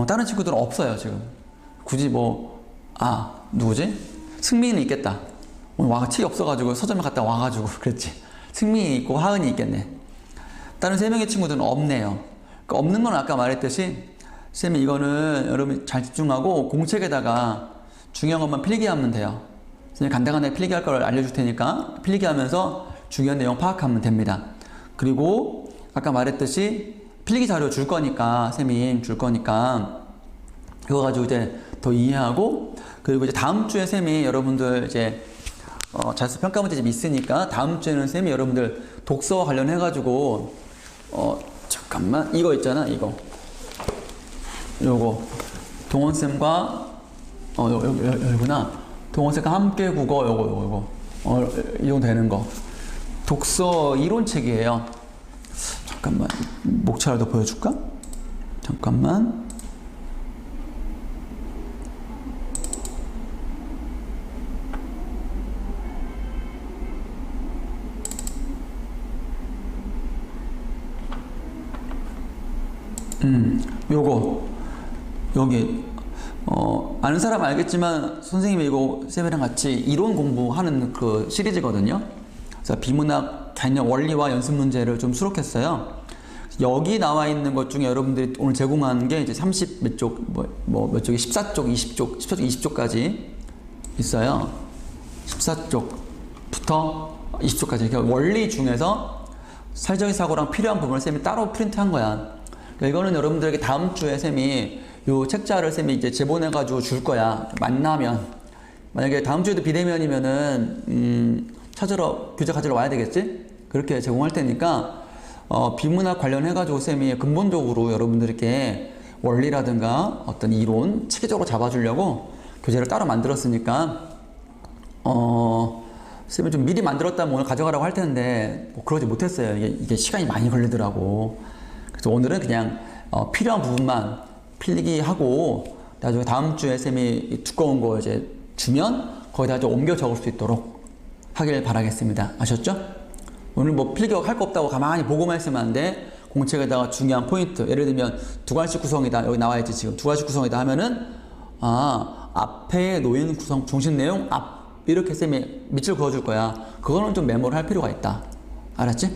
다른 친구들은 없어요, 지금. 굳이 뭐, 누구지? 승민이는 있겠다. 오늘 책이 없어가지고 서점에 갔다 와가지고 그랬지. 승민이 있고 하은이 있겠네. 다른 3명의 친구들은 없네요. 그러니까 없는 건 아까 말했듯이, 쌤이 이거는 여러분 잘 집중하고 공책에다가 중요한 것만 필기하면 돼요. 쌤이 간단하게 필기할 걸 알려줄 테니까 필기하면서 중요한 내용 파악하면 됩니다. 그리고 아까 말했듯이 필기 자료 줄 거니까, 쌤이 줄 거니까, 그거 가지고 이제 더 이해하고, 그리고 이제 다음 주에 쌤이 여러분들 이제, 자습 평가 문제 좀 있으니까, 다음 주에는 쌤이 여러분들 독서와 관련해가지고, 잠깐만, 이거 있잖아, 이거. 요거. 동원쌤과, 여기구나. 동원쌤과 함께 국어, 요거. 이 정도 되는 거. 독서 이론책이에요. 잠깐만, 목차를 보여줄까? 잠깐만. 요거. 여기, 아는 사람 알겠지만, 선생님이 이거 쌤이랑 같이 이론 공부하는 그 시리즈거든요. 그래서 비문학 개념 원리와 연습 문제를 좀 수록했어요. 여기 나와 있는 것 중에 여러분들이 오늘 제공한 게 이제 30 몇 쪽, 몇 쪽이 14쪽, 20쪽, 14쪽, 20쪽까지 있어요. 14쪽부터 20쪽까지. 그러니까 원리 중에서 사회적인 사고랑 필요한 부분을 쌤이 따로 프린트한 거야. 그러니까 이거는 여러분들에게 다음 주에 쌤이 요 책자를 쌤이 이제 제보내가지고 줄 거야. 만나면. 만약에 다음 주에도 비대면이면은, 교재 가지러 와야 되겠지? 그렇게 제공할 테니까, 비문학 관련해가지고 쌤이 근본적으로 여러분들께 원리라든가 어떤 이론 체계적으로 잡아주려고 교재를 따로 만들었으니까, 쌤이 좀 미리 만들었다면 오늘 가져가라고 할 텐데, 뭐 그러지 못했어요. 이게 시간이 많이 걸리더라고. 그래서 오늘은 그냥, 필요한 부분만 필기하고, 나중에 다음 주에 쌤이 두꺼운 거 이제 주면 거기다 좀 옮겨 적을 수 있도록 하길 바라겠습니다. 아셨죠? 오늘 뭐 필기할 거 없다고 가만히 보고만 있으면 안 돼. 공책에다가 중요한 포인트. 예를 들면 두 관식 구성이다. 여기 나와있지 지금. 두 관식 구성이다 하면은, 앞에 놓인 구성, 중심 내용, 이렇게 쌤이 밑줄 그어줄 거야. 그거는 좀 메모를 할 필요가 있다. 알았지?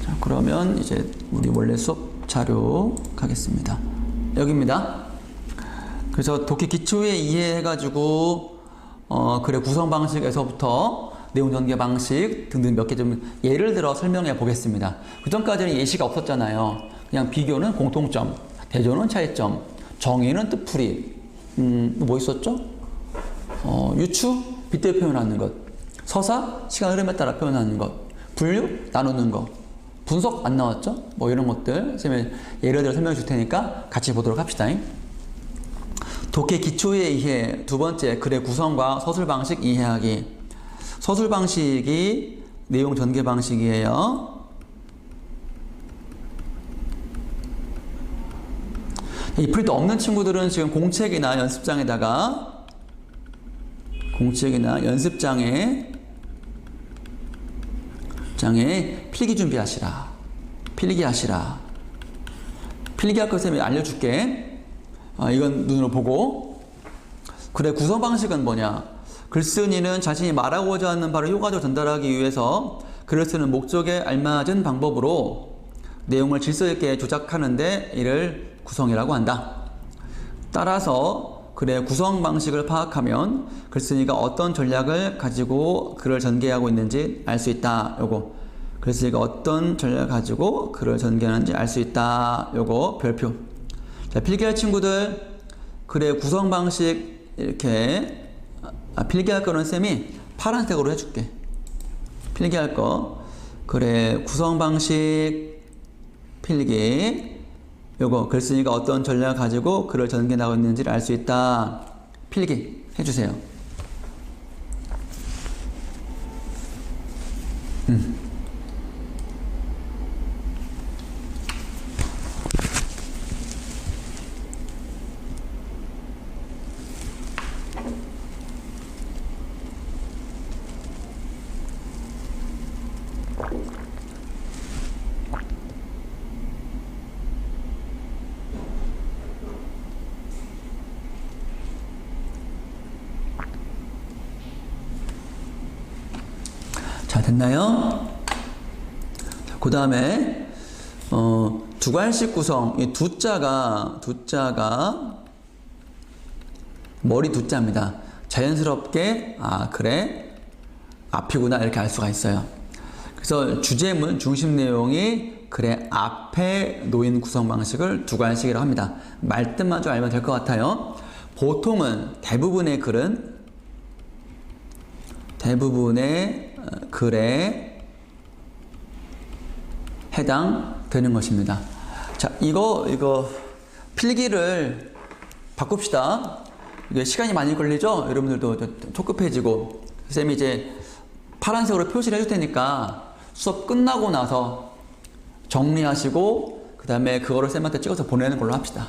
자, 그러면 이제 우리 원래 수업 자료 가겠습니다. 여기입니다. 그래서 독해 기초에 이해해가지고, 글의 구성 방식에서부터 내용 전개 방식 등등 몇 개 좀 예를 들어 설명해 보겠습니다. 그 전까지는 예시가 없었잖아요. 그냥 비교는 공통점, 대조는 차이점, 정의는 뜻풀이, 뭐 있었죠? 유추, 빗대 표현하는 것, 서사, 시간 흐름에 따라 표현하는 것, 분류, 나누는 것, 분석 안 나왔죠? 뭐 이런 것들 쌤이 예를 들어 설명해 줄 테니까 같이 보도록 합시다. 독해 기초의 이해, 두 번째 글의 구성과 서술 방식 이해하기. 서술 방식이 내용 전개 방식이에요. 이 프린트 없는 친구들은 지금 공책이나 연습장에 필기 준비하시라. 필기하시라. 필기할 거 쌤이 알려줄게. 이건 눈으로 보고. 글의 구성 방식은 뭐냐? 글쓴이는 자신이 말하고자 하는 바를 효과적으로 전달하기 위해서 글을 쓰는 목적에 알맞은 방법으로 내용을 질서 있게 조작하는데 이를 구성이라고 한다. 따라서 글의 구성 방식을 파악하면 글쓴이가 어떤 전략을 가지고 글을 전개하고 있는지 알 수 있다. 요거. 글쓴이가 어떤 전략을 가지고 글을 전개하는지 알 수 있다. 요거 별표. 자, 필기할 친구들 글의 구성 방식 이렇게 필기할 거는 쌤이 파란색으로 해줄게. 필기할 거 글의 구성 방식 필기 요거 글쓴이가 어떤 전략을 가지고 글을 전개하고 있는지를 알 수 있다. 필기 해주세요. 자, 됐나요? 그 다음에 두괄식 구성, 이 두자가 머리 두자입니다. 자연스럽게 그래 앞이구나 이렇게 알 수가 있어요. 그래서 주제문 중심 내용이 그래 앞에 놓인 구성 방식을 두괄식이라고 합니다. 말뜻만 좀 알면 될 것 같아요. 보통은 대부분의 글에 해당되는 것입니다. 자, 이거 필기를 바꿉시다. 이게 시간이 많이 걸리죠? 여러분들도 촉급해지고. 쌤이 이제 파란색으로 표시를 해줄 테니까 수업 끝나고 나서 정리하시고 그 다음에 그거를 쌤한테 찍어서 보내는 걸로 합시다.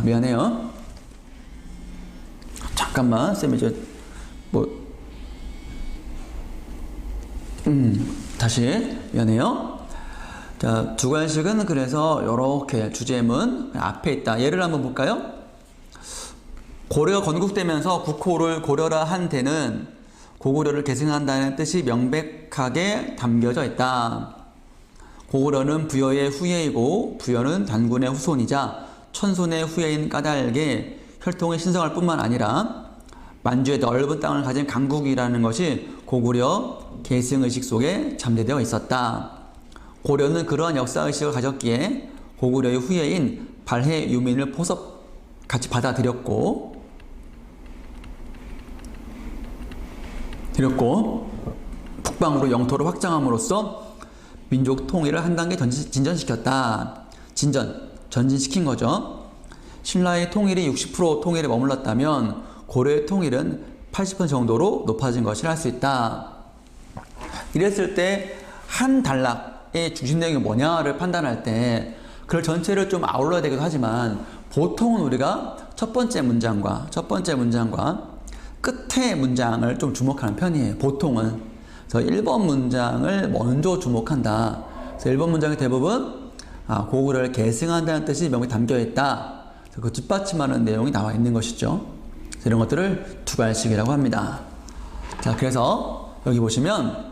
미안해요. 잠깐만, 쌤이 이제 다시 미안해요. 자, 두괄식은 그래서 이렇게 주제문 앞에 있다. 예를 한번 볼까요? 고려가 건국되면서 국호를 고려라 한 데는 고구려를 계승한다는 뜻이 명백하게 담겨져 있다. 고구려는 부여의 후예이고 부여는 단군의 후손이자 천손의 후예인 까닭에 혈통이 신성할 뿐만 아니라 만주의 넓은 땅을 가진 강국이라는 것이 고구려 계승의식 속에 잠재되어 있었다. 고려는 그러한 역사의식을 가졌기에 고구려의 후예인 발해 유민을 포섭같이 받아들였고 북방으로 영토를 확장함으로써 민족 통일을 한 단계 진전시켰다. 전진시킨 거죠. 신라의 통일이 60% 통일에 머물렀다면 고려의 통일은 80% 정도로 높아진 것이라 할 수 있다. 이랬을 때 한 단락의 중심 내용이 뭐냐를 판단할 때 글 전체를 좀 아울러야 되기도 하지만 보통은 우리가 첫 번째 문장과 끝의 문장을 좀 주목하는 편이에요. 보통은. 그래서 1번 문장을 먼저 주목한다. 그래서 1번 문장이 대부분 고구려를 계승한다는 뜻이 명확히 담겨있다. 그 뒷받침하는 내용이 나와 있는 것이죠. 이런 것들을 두괄식이라고 합니다. 자, 그래서 여기 보시면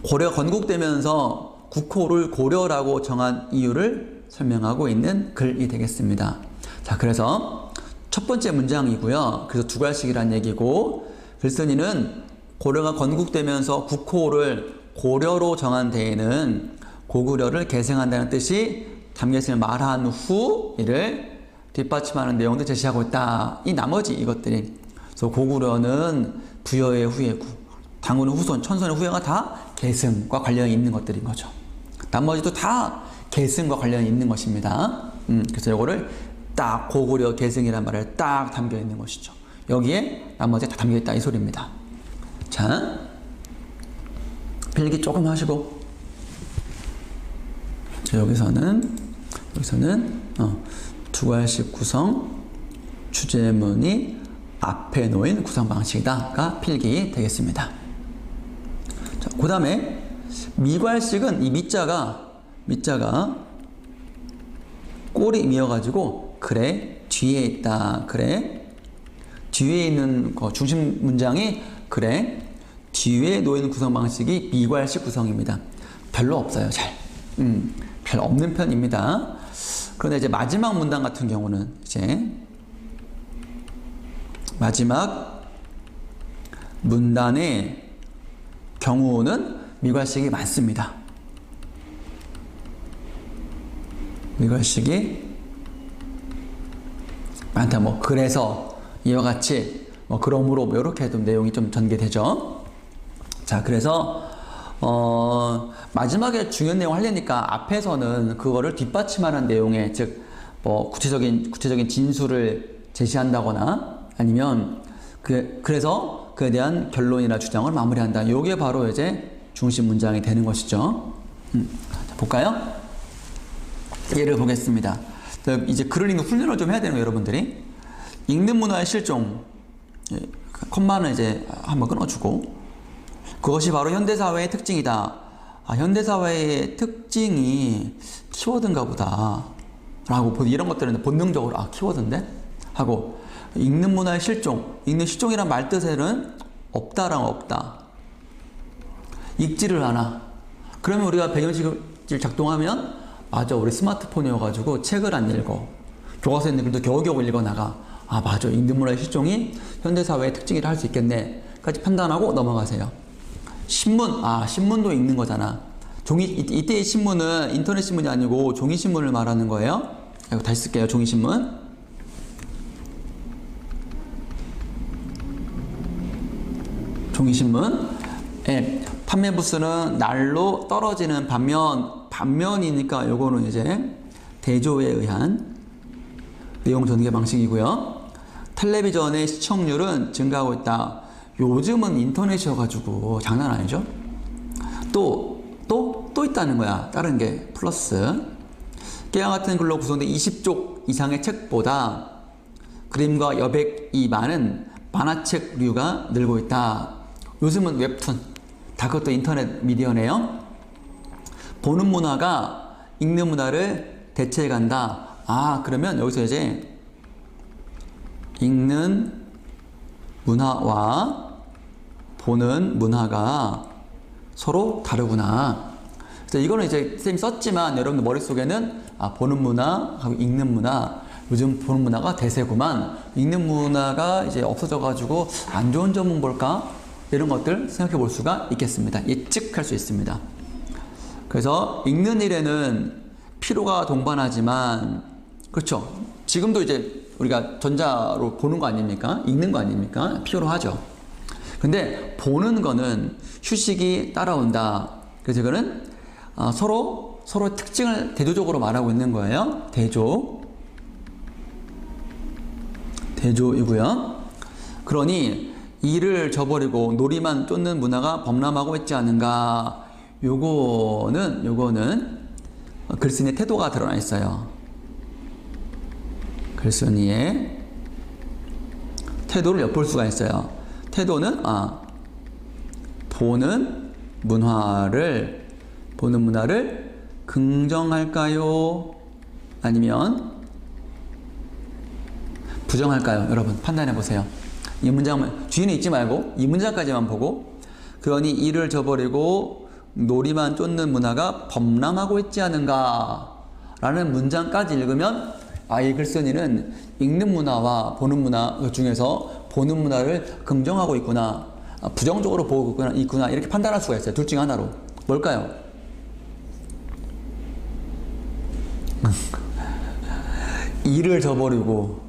고려가 건국되면서 국호를 고려라고 정한 이유를 설명하고 있는 글이 되겠습니다. 자, 그래서 첫 번째 문장이고요. 그래서 두괄식이란 얘기고, 글쓴이는 고려가 건국되면서 국호를 고려로 정한 데에는 고구려를 계승한다는 뜻이 담겨있음을 말한 후 이를 뒷받침하는 내용도 제시하고 있다. 이 나머지 이것들이. 그래서 고구려는 부여의 후예고, 당군의 후손, 천손의 후예가 다 계승과 관련이 있는 것들인 거죠. 나머지도 다 계승과 관련이 있는 것입니다. 그래서 이거를 딱 고구려 계승이란 말을 딱 담겨 있는 것이죠. 여기에 나머지 다 담겨 있다 이 소리입니다. 자, 필기 조금 하시고, 자, 여기서는 두괄식 구성, 주제문이 앞에 놓인 구성 방식이다가 필기 되겠습니다. 자, 그 다음에 미괄식은 이 미자가 꼬리 미어가지고 그래 뒤에 있다. 그래 뒤에 있는 중심 문장이 그래 뒤에 놓인 구성 방식이 미괄식 구성입니다. 별로 없어요. 별 없는 편입니다. 그런데 이제 마지막 문단 같은 경우는 이제 마지막 문단의 경우는 미괄식이 많습니다. 미괄식이 많다. 그래서 이와 같이 그러므로 이렇게 좀 내용이 좀 전개되죠. 자, 그래서 마지막에 중요한 내용 하려니까 앞에서는 그거를 뒷받침하는 내용에 즉 구체적인 진술을 제시한다거나 아니면 그래서 그에 대한 결론이나 주장을 마무리한다. 요게 바로 이제 중심 문장이 되는 것이죠. 자, 볼까요? 예를 보겠습니다. 이제 글을 읽는 훈련을 좀 해야 되는 거예요, 여러분들이. 읽는 문화의 실종, 컴마는 이제 한번 끊어주고, 그것이 바로 현대사회의 특징이다. 현대사회의 특징이 키워드인가 보다. 라고, 이런 것들은 본능적으로, 키워드인데? 하고, 읽는 문화의 실종. 읽는 실종이란 말 뜻에는 없다랑 없다. 읽지를 않아. 그러면 우리가 배경지를 작동하면 맞아, 우리 스마트폰이어가지고 책을 안 읽어. 교과서에 있는 글도 겨우겨우 읽어나가. 아 맞아, 읽는 문화의 실종이 현대사회의 특징이라 할 수 있겠네 까지 판단하고 넘어가세요. 신문, 신문도 읽는 거잖아. 종이, 이때의 신문은 인터넷 신문이 아니고 종이 신문을 말하는 거예요. 이거 다시 쓸게요. 종이 신문. 종이 신문. 예, 판매 부수는 날로 떨어지는 반면이니까 요거는 이제 대조에 의한 내용 전개 방식이고요. 텔레비전의 시청률은 증가하고 있다. 요즘은 인터넷이어가지고 장난 아니죠? 또 있다는 거야. 다른 게 플러스. 깨와 같은 글로 구성된 20쪽 이상의 책보다 그림과 여백이 많은 만화책류가 늘고 있다. 요즘은 웹툰. 다 그것도 인터넷 미디어네요. 보는 문화가 읽는 문화를 대체해 간다. 그러면 여기서 이제 읽는 문화와 보는 문화가 서로 다르구나. 그래서 이거는 이제 선생님이 썼지만 여러분들 머릿속에는 보는 문화하고 읽는 문화, 요즘 보는 문화가 대세구만. 읽는 문화가 이제 없어져가지고 안 좋은 점은 뭘까? 이런 것들 생각해 볼 수가 있겠습니다. 예측할 수 있습니다. 그래서 읽는 일에는 피로가 동반하지만, 그렇죠. 지금도 이제 우리가 전자로 보는 거 아닙니까? 읽는 거 아닙니까? 피로하죠. 근데 보는 거는 휴식이 따라온다. 그래서 이거는 서로 특징을 대조적으로 말하고 있는 거예요. 대조이고요. 그러니 이를 저버리고 놀이만 쫓는 문화가 범람하고 있지 않은가. 요거는 글쓴이의 태도가 드러나 있어요. 글쓴이의 태도를 엿볼 수가 있어요. 태도는 보는 문화를 긍정할까요? 아니면 부정할까요? 여러분 판단해 보세요. 이 문장은 뒤에는 읽지 말고 이 문장까지만 보고, 그러니 이를 저버리고 놀이만 쫓는 문화가 범람하고 있지 않은가 라는 문장까지 읽으면 이 글쓴이는 읽는 문화와 보는 문화 중에서 보는 문화를 긍정하고 있구나, 부정적으로 보고 있구나 이렇게 판단할 수가 있어요. 둘 중 하나로. 뭘까요? 이를 저버리고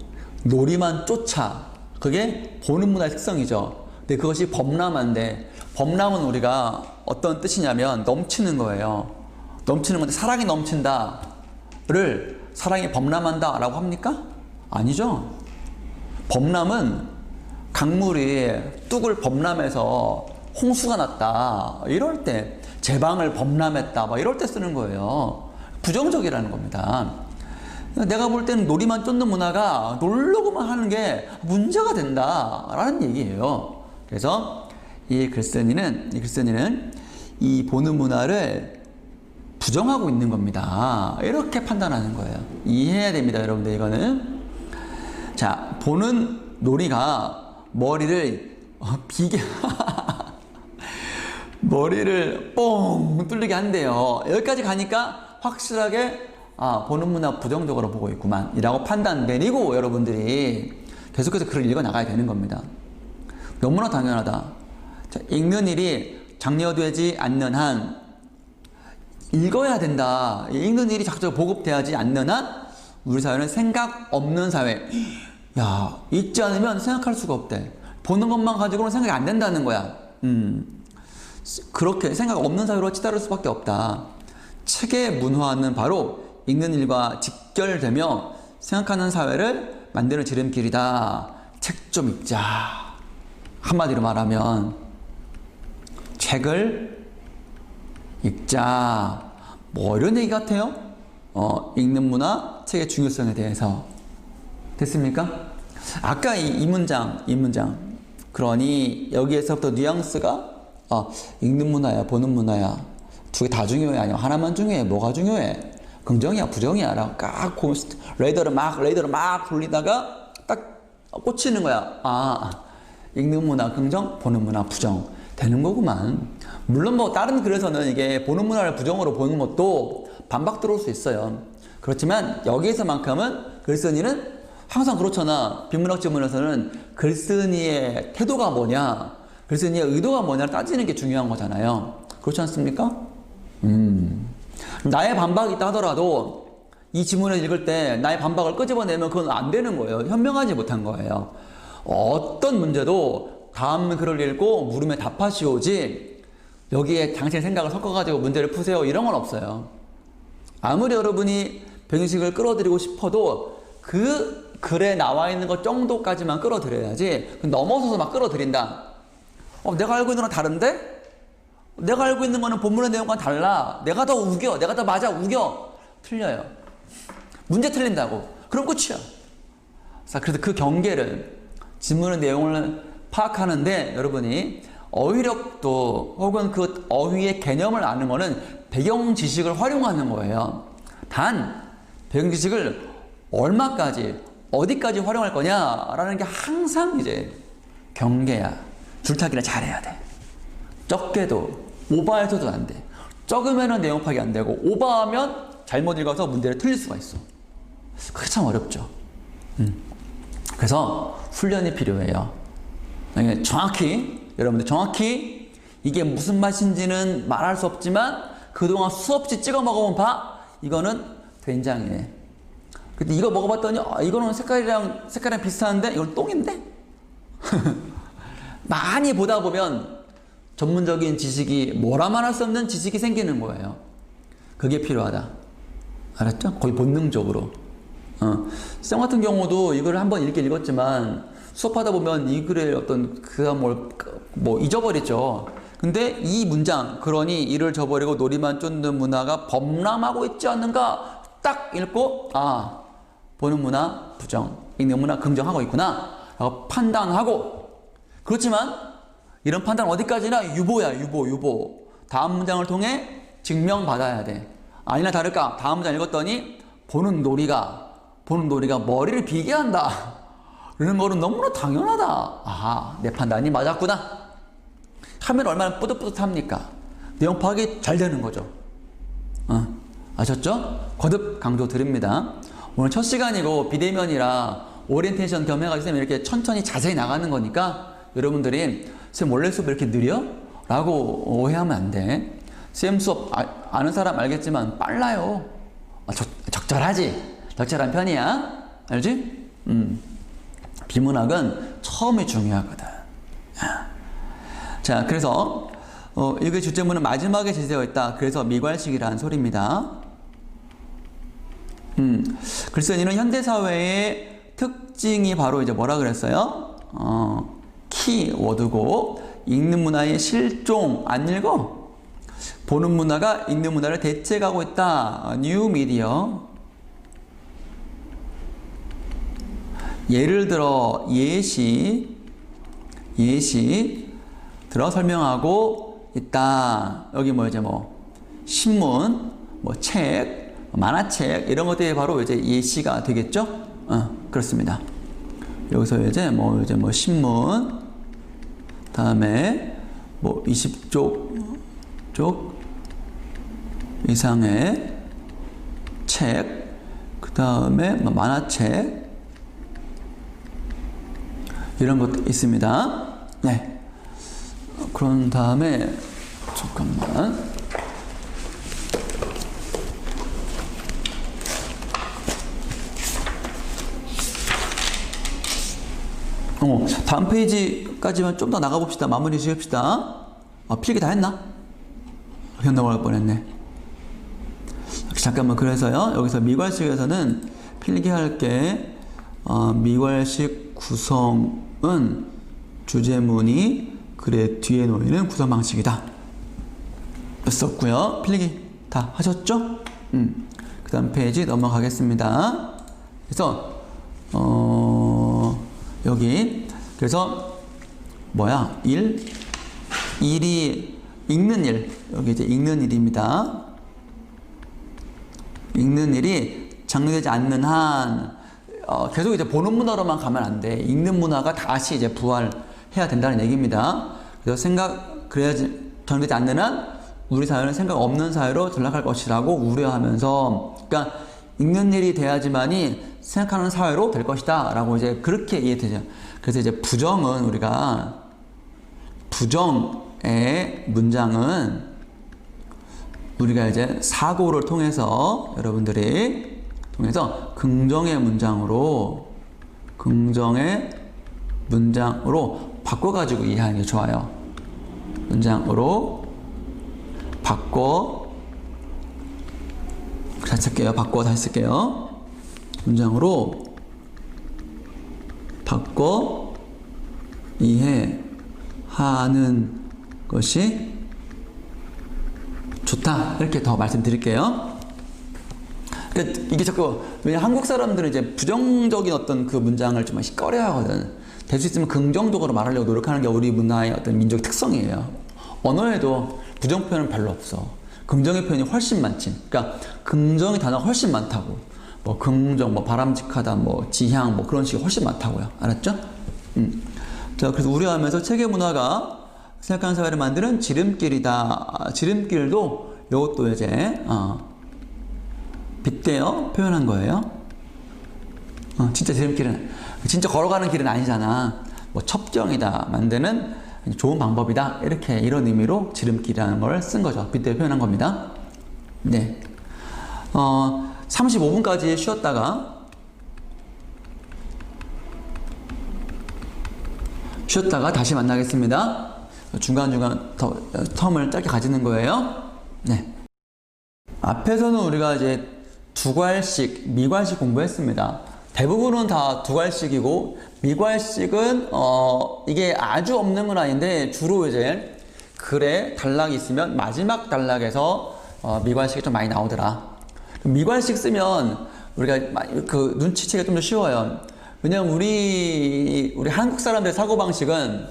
놀이만 쫓아. 그게 보는 문화의 특성이죠. 근데 그것이 범람한데, 범람은 우리가 어떤 뜻이냐면 넘치는 거예요. 넘치는 건데 사랑이 넘친다를 사랑이 범람한다 라고 합니까? 아니죠. 범람은 강물이 뚝을 범람해서 홍수가 났다 이럴 때, 제방을 범람했다 이럴 때 쓰는 거예요. 부정적이라는 겁니다. 내가 볼 때는 놀이만 쫓는 문화가 놀려고만 하는 게 문제가 된다라는 얘기예요. 그래서 이 글쓴이는 이 보는 문화를 부정하고 있는 겁니다. 이렇게 판단하는 거예요. 이해해야 됩니다, 여러분들. 이거는 자, 보는 놀이가 머리를 머리를 뻥 뚫리게 한대요. 여기까지 가니까 확실하게 보는 문화 부정적으로 보고 있구만 이라고 판단 내리고 여러분들이 계속해서 글을 읽어 나가야 되는 겁니다. 너무나 당연하다. 자, 읽는 일이 장려되지 않는 한 읽어야 된다. 읽는 일이 자꾸 보급되지 않는 한 우리 사회는 생각 없는 사회. 야, 읽지 않으면 생각할 수가 없대. 보는 것만 가지고는 생각이 안 된다는 거야. 그렇게 생각 없는 사회로 치달을 수밖에 없다. 책의 문화는 바로 읽는 일과 직결되며 생각하는 사회를 만드는 지름길이다. 책 좀 읽자. 한마디로 말하면 책을 읽자. 이런 얘기 같아요. 읽는 문화, 책의 중요성에 대해서. 됐습니까? 아까 이 문장. 그러니 여기에서부터 뉘앙스가 읽는 문화야, 보는 문화야. 두 개 다 중요해? 아니면 하나만 중요해? 뭐가 중요해? 긍정이야, 부정이야? 라고 깍 레이더를 막 돌리다가 딱 꽂히는 거야. 읽는 문화 긍정, 보는 문화 부정. 되는 거구만. 물론 뭐 다른 글에서는 이게 보는 문화를 부정으로 보는 것도 반박 들어올 수 있어요. 그렇지만 여기에서만큼은 글쓴이는 항상 그렇잖아. 비문학 지문에서는 글쓴이의 태도가 뭐냐, 글쓴이의 의도가 뭐냐를 따지는 게 중요한 거잖아요. 그렇지 않습니까? 나의 반박이 있다 하더라도 이 지문을 읽을 때 나의 반박을 끄집어내면 그건 안 되는 거예요. 현명하지 못한 거예요. 어떤 문제도 다음 글을 읽고 물음에 답하시오지 여기에 당신의 생각을 섞어가지고 문제를 푸세요 이런 건 없어요. 아무리 여러분이 병식을 끌어들이고 싶어도 그 글에 나와 있는 것 정도까지만 끌어들여야지 넘어서서 막 끌어들인다. 내가 알고 있는 건 다른데? 내가 알고 있는 거는 본문의 내용과는 달라. 내가 더 우겨. 내가 더 맞아. 우겨. 틀려요. 문제 틀린다고. 그럼 끝이야. 그래서 그 경계를 지문의 내용을 파악하는데 여러분이 어휘력도 혹은 그 어휘의 개념을 아는 거는 배경 지식을 활용하는 거예요. 단 배경 지식을 얼마까지 어디까지 활용할 거냐라는 게 항상 이제 경계야. 줄타기를 잘해야 돼. 적게도 오버해서도 안 돼. 적으면은 내용 파악이 안 되고 오버하면 잘못 읽어서 문제를 틀릴 수가 있어. 그게 참 어렵죠. 그래서 훈련이 필요해요. 정확히 여러분들 정확히 이게 무슨 맛인지는 말할 수 없지만 그동안 수없이 찍어 먹어본 바 이거는 된장이네. 근데 이거 먹어봤더니 이거는 색깔이랑 비슷한데 이건 똥인데? 많이 보다 보면 전문적인 지식이 뭐라 말할 수 없는 지식이 생기는 거예요. 그게 필요하다. 알았죠? 거의 본능적으로. 쌤 같은 경우도 이걸 한번 읽었지만 수업하다 보면 이 글의 어떤 뭐 잊어버리죠. 근데 이 문장, 그러니 이를 저버리고 놀이만 쫓는 문화가 범람하고 있지 않는가 딱 읽고 보는 문화 부정, 읽는 문화 긍정하고 있구나 라고 판단하고. 그렇지만 이런 판단 어디까지나 유보야. 유보. 다음 문장을 통해 증명받아야 돼. 아니나 다를까 다음 문장 읽었더니 보는 놀이가 머리를 비게 한다. 이런 거는 너무나 당연하다. 내 판단이 맞았구나. 하면 얼마나 뿌듯뿌듯합니까? 내용 파악이 잘 되는 거죠. 아셨죠? 거듭 강조 드립니다. 오늘 첫 시간이고 비대면이라 오리엔테이션 겸 해가지고 쌤 이렇게 천천히 자세히 나가는 거니까 여러분들이 쌤 원래 수업 왜 이렇게 느려? 라고 오해하면 안 돼. 쌤 수업 아는 사람 알겠지만 빨라요. 적절한 편이야. 알지? 비문학은 처음이 중요하거든. 자, 그래서 읽을 주제문은 마지막에 제시되어 있다. 그래서 미괄식이라는 소리입니다. 글쓴이는 현대사회의 특징이 바로 이제 뭐라 그랬어요? 키워드고 읽는 문화의 실종. 안 읽어? 보는 문화가 읽는 문화를 대체하고 있다. 뉴 미디어. 예를 들어 예시 들어 설명하고 있다. 여기 이제 신문, 책, 만화책 이런 것들이 바로 이제 예시가 되겠죠? 그렇습니다. 여기서 이제 신문, 다음에 20쪽 이상의 책, 그 다음에 만화책 이런 것도 있습니다. 네. 그런 다음에 잠깐만. 다음 페이지까지만 좀 더 나가봅시다. 마무리 지읍시다. 필기 다 했나? 넘어갈 뻔했네. 잠깐만. 그래서요. 여기서 미괄식에서는 필기할 게 미괄식 구성은 주제문이 글의 뒤에 놓이는 구성 방식이다. 썼고요. 필기 다 하셨죠? 그 다음 페이지 넘어가겠습니다. 그래서 여기 그래서 일이 읽는 일. 여기 이제 읽는 일입니다. 읽는 일이 장려되지 않는 한 계속 이제 보는 문화로만 가면 안 돼. 읽는 문화가 다시 이제 부활해야 된다는 얘기입니다. 그래서 정리되지 않는 한 우리 사회는 생각 없는 사회로 전락할 것이라고 우려하면서, 그러니까 읽는 일이 돼야지만이 생각하는 사회로 될 것이다 라고 이제 그렇게 이해되죠. 그래서 이제 부정의 문장은 우리가 이제 사고를 통해서 여러분들이 긍정의 문장으로 바꿔가지고 이해하는 게 좋아요. 문장으로 바꿔, 다시 쓸게요. 다시 쓸게요. 문장으로 바꿔 이해하는 것이 좋다. 이렇게 더 말씀드릴게요. 그러니까 이게 자꾸, 왜냐 한국 사람들은 이제 부정적인 어떤 그 문장을 좀 꺼려 하거든. 될 수 있으면 긍정적으로 말하려고 노력하는 게 우리 문화의 어떤 민족 특성이에요. 언어에도 부정 표현은 별로 없어. 긍정의 표현이 훨씬 많지. 그러니까 긍정의 단어가 훨씬 많다고. 뭐 긍정, 뭐 바람직하다, 뭐 지향, 뭐 그런 식이 훨씬 많다고요. 알았죠? 자, 그래서 우려하면서 체계 문화가 생각하는 사회를 만드는 지름길이다. 지름길도 이것도 이제 빗대어 표현한 거예요. 진짜 지름길은 진짜 걸어가는 길은 아니잖아. 뭐 첩정이다 만드는 좋은 방법이다. 이렇게 이런 의미로 지름길이라는 걸 쓴 거죠. 빗대어 표현한 겁니다. 네. 35분까지 쉬었다가 다시 만나겠습니다. 중간중간 텀을 짧게 가지는 거예요. 네. 앞에서는 우리가 이제 두괄식, 미괄식 공부했습니다. 대부분은 다 두괄식이고, 미괄식은 이게 아주 없는 건 아닌데 주로 이제 글에 단락이 있으면 마지막 단락에서 미괄식이 좀 많이 나오더라. 미괄식 쓰면 우리가 그 눈치채기가 좀 더 쉬워요. 왜냐면 우리 한국 사람들의 사고방식은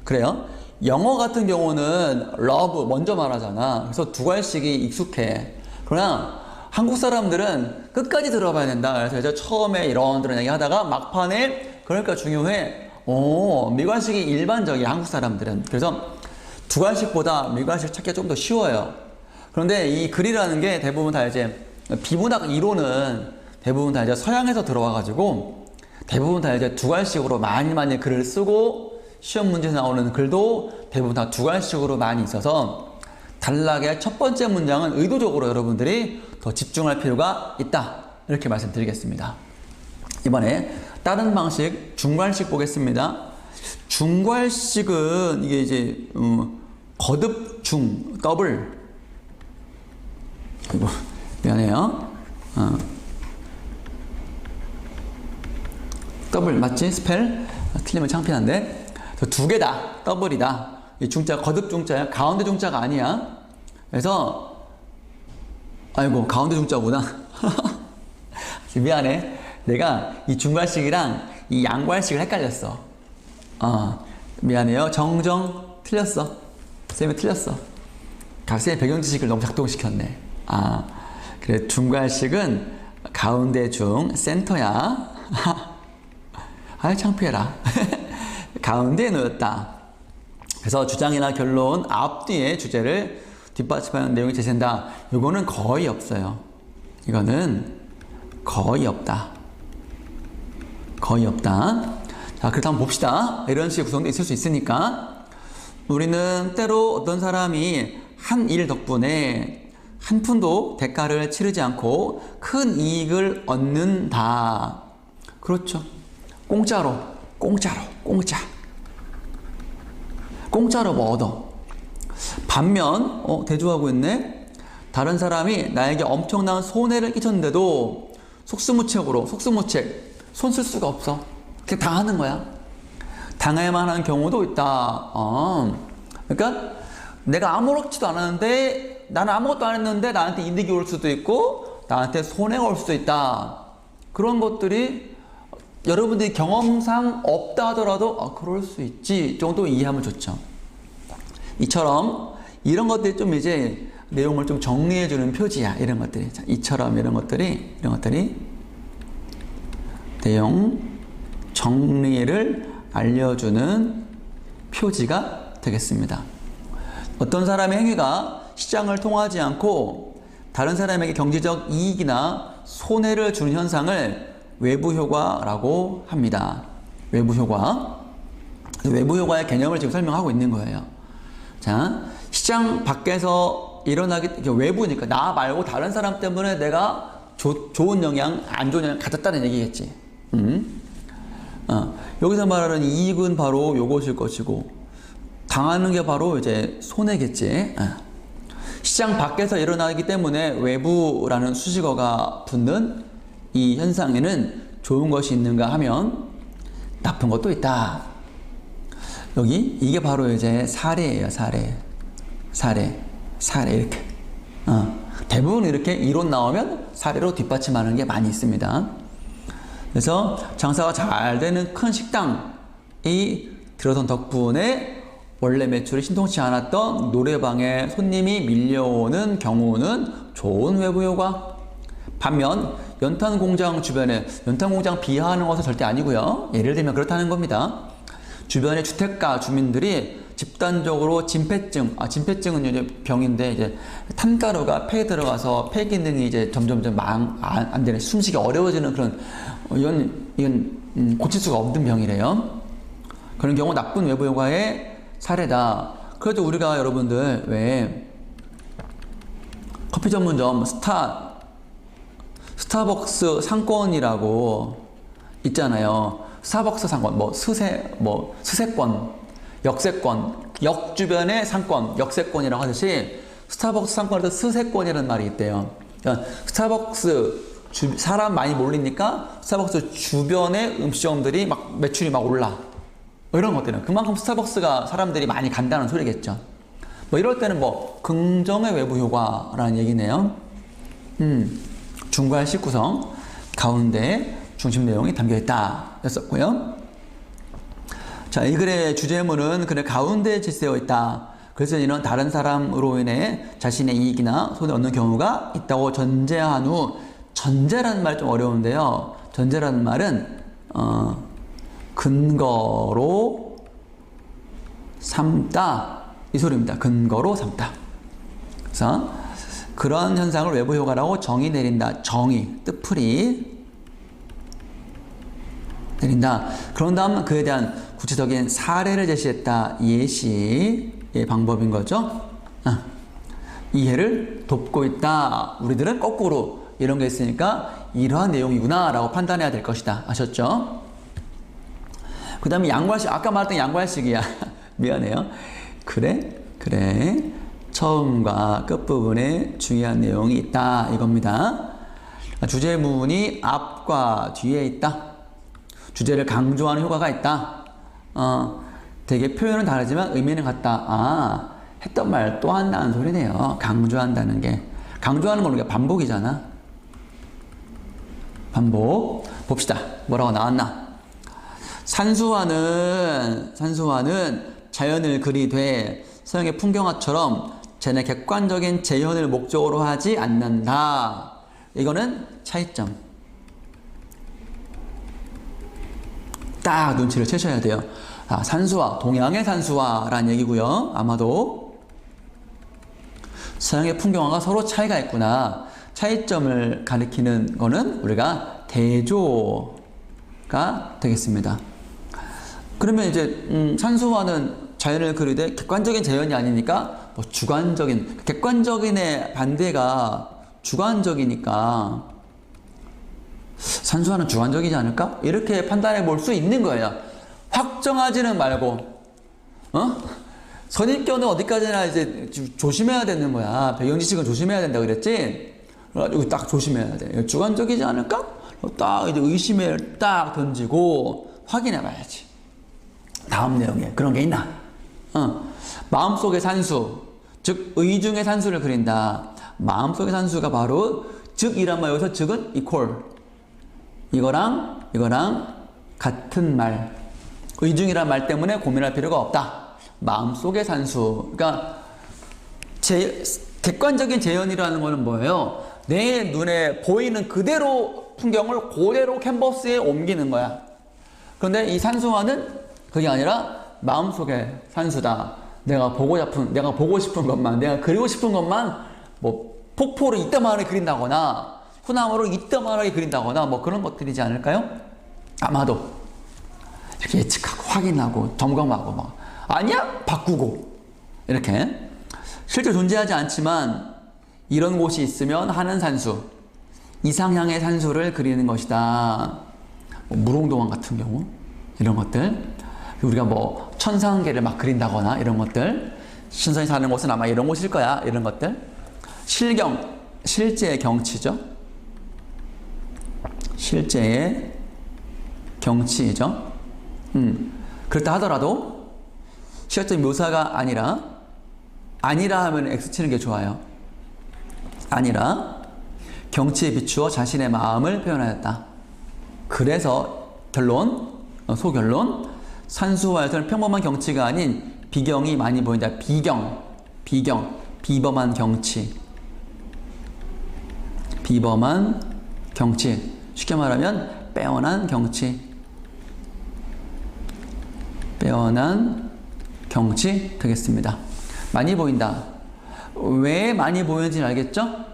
그래요. 영어 같은 경우는 love 먼저 말하잖아. 그래서 두괄식이 익숙해. 그러나 한국 사람들은 끝까지 들어봐야 된다. 그래서 이제 처음에 이런저런 얘기 하다가 막판에 그러니까 중요해. 미괄식이 일반적이야, 한국 사람들은. 그래서 두괄식보다 미괄식 찾기가 좀 더 쉬워요. 그런데 이 글이라는 게 대부분 다 이제 비문학 이론은 대부분 다 이제 서양에서 들어와가지고 대부분 다 이제 두괄식으로 많이 글을 쓰고 시험 문제에서 나오는 글도 대부분 다 두괄식으로 많이 있어서 단락의 첫 번째 문장은 의도적으로 여러분들이 더 집중할 필요가 있다. 이렇게 말씀드리겠습니다. 이번에 다른 방식 중괄식 보겠습니다. 중괄식은 이게 이제 거듭 중 더블. 아이고 미안해요. 더블 맞지? 스펠 틀리면 창피한데. 두 개다. 더블이다. 이 중자 거듭 중자야. 가운데 중자가 아니야. 그래서 아이고 가운데 중자구나. 미안해. 내가 이 중괄식이랑 이 양괄식을 헷갈렸어. 미안해요. 정정 틀렸어. 쌤이 틀렸어. 각세의 배경지식을 너무 작동시켰네. 그래 중괄식은 가운데 중 센터야. 아유 창피해라. 가운데에 놓였다. 그래서 주장이나 결론 앞뒤에 주제를 뒷받침하는 내용이 제시된다. 이거는 거의 없어요. 이거는 거의 없다. 거의 없다. 자, 그렇다면 봅시다. 이런 식의 구성도 있을 수 있으니까 우리는 때로 어떤 사람이 한 일 덕분에 한 푼도 대가를 치르지 않고 큰 이익을 얻는다. 그렇죠. 공짜로 뭐 얻어. 반면 대조하고 있네. 다른 사람이 나에게 엄청난 손해를 끼쳤는데도 속수무책 손 쓸 수가 없어. 그냥 당하는 거야. 당해야만 하는 경우도 있다. 그러니까 내가 아무렇지도 않았는데 나는 아무것도 안 했는데 나한테 이득이 올 수도 있고 나한테 손해가 올 수도 있다. 그런 것들이 여러분들이 경험상 없다 하더라도 그럴 수 있지 정도 이해하면 좋죠. 이처럼 이런 것들이 좀 이제 내용을 좀 정리해주는 표지야. 이런 것들이. 자, 이처럼 이런 것들이 내용 정리를 알려주는 표지가 되겠습니다. 어떤 사람의 행위가 시장을 통하지 않고 다른 사람에게 경제적 이익이나 손해를 주는 현상을 외부 효과라고 합니다. 외부 효과. 외부 효과의 개념을 지금 설명하고 있는 거예요. 자, 시장 밖에서 일어나기, 외부니까 나 말고 다른 사람 때문에 내가 좋은 영향, 안 좋은 영향 가졌다는 얘기겠지. 여기서 말하는 이익은 바로 요것일 것이고, 당하는 게 바로 이제 손해겠지. 시장 밖에서 일어나기 때문에 외부라는 수식어가 붙는 이 현상에는 좋은 것이 있는가 하면 나쁜 것도 있다. 여기 이게 바로 이제 사례예요. 사례 이렇게. 대부분 이렇게 이론 나오면 사례로 뒷받침하는 게 많이 있습니다. 그래서 장사가 잘 되는 큰 식당이 들어선 덕분에 원래 매출이 신통치 않았던 노래방에 손님이 밀려오는 경우는 좋은 외부 효과. 반면 연탄 공장 주변에, 연탄 공장 비하하는 것은 절대 아니고요. 예를 들면 그렇다는 겁니다. 주변의 주택가 주민들이 집단적으로 진폐증은 이제 병인데, 이제 탄가루가 폐에 들어가서 폐 기능이 이제 점점점 안 되는, 숨쉬기 어려워지는 그런, 이건 고칠 수가 없는 병이래요. 그런 경우 나쁜 외부 효과의 사례다. 그래도 우리가 여러분들 왜 커피 전문점 스타벅스 상권이라고 있잖아요. 스타벅스 상권, 스세권, 역세권, 역 주변의 상권, 역세권이라고 하듯이 스타벅스 상권에도 스세권이라는 말이 있대요. 그러니까 스타벅스 사람 많이 몰리니까 스타벅스 주변의 음식점들이 막 매출이 막 올라. 이런 것들은 그만큼 스타벅스가 사람들이 많이 간다는 소리겠죠. 이럴 때는 긍정의 외부 효과라는 얘기네요. 중괄 19성 가운데 중심 내용이 담겨있다 였었고요. 자, 이 글의 주제문은 글의 가운데에 질서되어 있다. 그래서 이는 다른 사람으로 인해 자신의 이익이나 손을 얻는 경우가 있다고 전제한 후, 전제라는 말 좀 어려운데요. 전제라는 말은 근거로 삼다 이 소리입니다. 근거로 삼다. 그래서 그런 현상을 외부 효과라고 정의 내린다. 정의, 뜻풀이 내린다. 그런 다음 그에 대한 구체적인 사례를 제시했다. 예시의 방법인 거죠. 이해를 돕고 있다. 우리들은 거꾸로 이런 게 있으니까 이러한 내용이구나 라고 판단해야 될 것이다. 아셨죠? 그 다음에 양괄식, 아까 말했던 양괄식이야. 미안해요. 그래. 처음과 끝부분에 중요한 내용이 있다. 이겁니다. 주제문이 앞과 뒤에 있다. 주제를 강조하는 효과가 있다. 되게 표현은 다르지만 의미는 같다. 했던 말 또 한다는 소리네요. 강조한다는 게. 강조하는 건 우리가 반복이잖아. 반복. 봅시다. 뭐라고 나왔나? 산수화는 자연을 그리되 서양의 풍경화처럼 쟤네 객관적인 재현을 목적으로 하지 않는다. 이거는 차이점. 딱 눈치를 채셔야 돼요. 산수화, 동양의 산수화라는 얘기고요. 아마도 서양의 풍경화가 서로 차이가 있구나. 차이점을 가리키는 거는 우리가 대조가 되겠습니다. 그러면 이제 산수화는 자연을 그리되 객관적인 재현이 아니니까 주관적인, 객관적인의 반대가 주관적이니까 산수화는 주관적이지 않을까? 이렇게 판단해 볼 수 있는 거예요. 확정하지는 말고, 선입견은 어디까지나 이제 조심해야 되는 거야. 배경지식은 조심해야 된다 그랬지? 그래가지고 딱 조심해야 돼. 주관적이지 않을까? 딱 이제 의심을 딱 던지고 확인해 봐야지. 다음 내용에 그런 게 있나? 마음속의 산수, 즉 의중의 산수를 그린다. 마음속의 산수가 바로 즉이란 말, 여기서 즉은 이퀄. 이거랑 같은 말. 의중이란 말 때문에 고민할 필요가 없다. 마음속의 산수. 그러니까 객관적인 재현이라는 거는 뭐예요? 내 눈에 보이는 그대로 풍경을 그대로 캔버스에 옮기는 거야. 그런데 이 산수화는 그게 아니라 마음속의 산수다. 내가 보고 싶은 것만, 내가 그리고 싶은 것만 뭐 폭포를 이따만하게 그린다거나 소나무를 이따만하게 그린다거나 뭐 그런 것들이지 않을까요? 아마도 이렇게 예측하고 확인하고 점검하고 막 아니야? 바꾸고 이렇게 실제 존재하지 않지만 이런 곳이 있으면 하는 산수, 이상향의 산수를 그리는 것이다. 뭐 무롱도원 같은 경우 이런 것들, 우리가 뭐 천상계를 막 그린다거나 이런 것들, 신선이 사는 곳은 아마 이런 곳일 거야 이런 것들. 실경, 실제의 경치죠. 실제의 경치이죠. 그렇다 하더라도 시각적 묘사가 아니라 하면 X 치는 게 좋아요. 아니라 경치에 비추어 자신의 마음을 표현하였다. 그래서 결론, 소결론, 산수화에서는 평범한 경치가 아닌 비경이 많이 보인다. 비범한 경치. 비범한 경치. 쉽게 말하면 빼어난 경치. 빼어난 경치 되겠습니다. 많이 보인다. 왜 많이 보이는지는 알겠죠?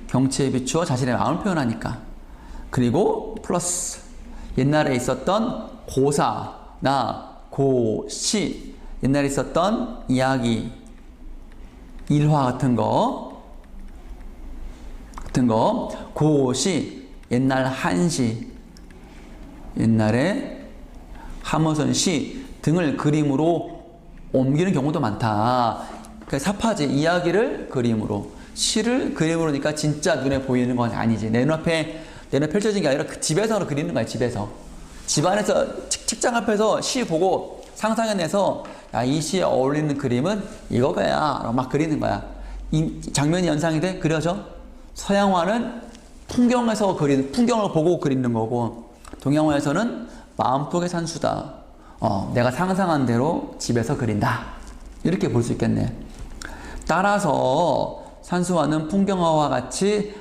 경치에 비추어 자신의 마음을 표현하니까. 그리고 플러스 옛날에 있었던 고사나 고시, 옛날에 있었던 이야기, 일화 같은 거, 고시, 옛날 한시, 옛날에 하모선시 등을 그림으로 옮기는 경우도 많다. 그러니까 사파제, 이야기를 그림으로, 시를 그림으로니까 진짜 눈에 보이는 건 아니지. 내 눈앞에 펼쳐진 게 아니라 그 집에서 그리는 거야. 집에서. 집안에서 책장 앞에서 시 보고 상상해내서 야, 이 시에 어울리는 그림은 이거야 막 그리는 거야. 이 장면이 연상이 돼? 그려져? 서양화는 풍경에서 그리는, 풍경을 보고 그리는 거고, 동양화에서는 마음속의 산수다. 내가 상상한 대로 집에서 그린다. 이렇게 볼 수 있겠네. 따라서 산수화는 풍경화와 같이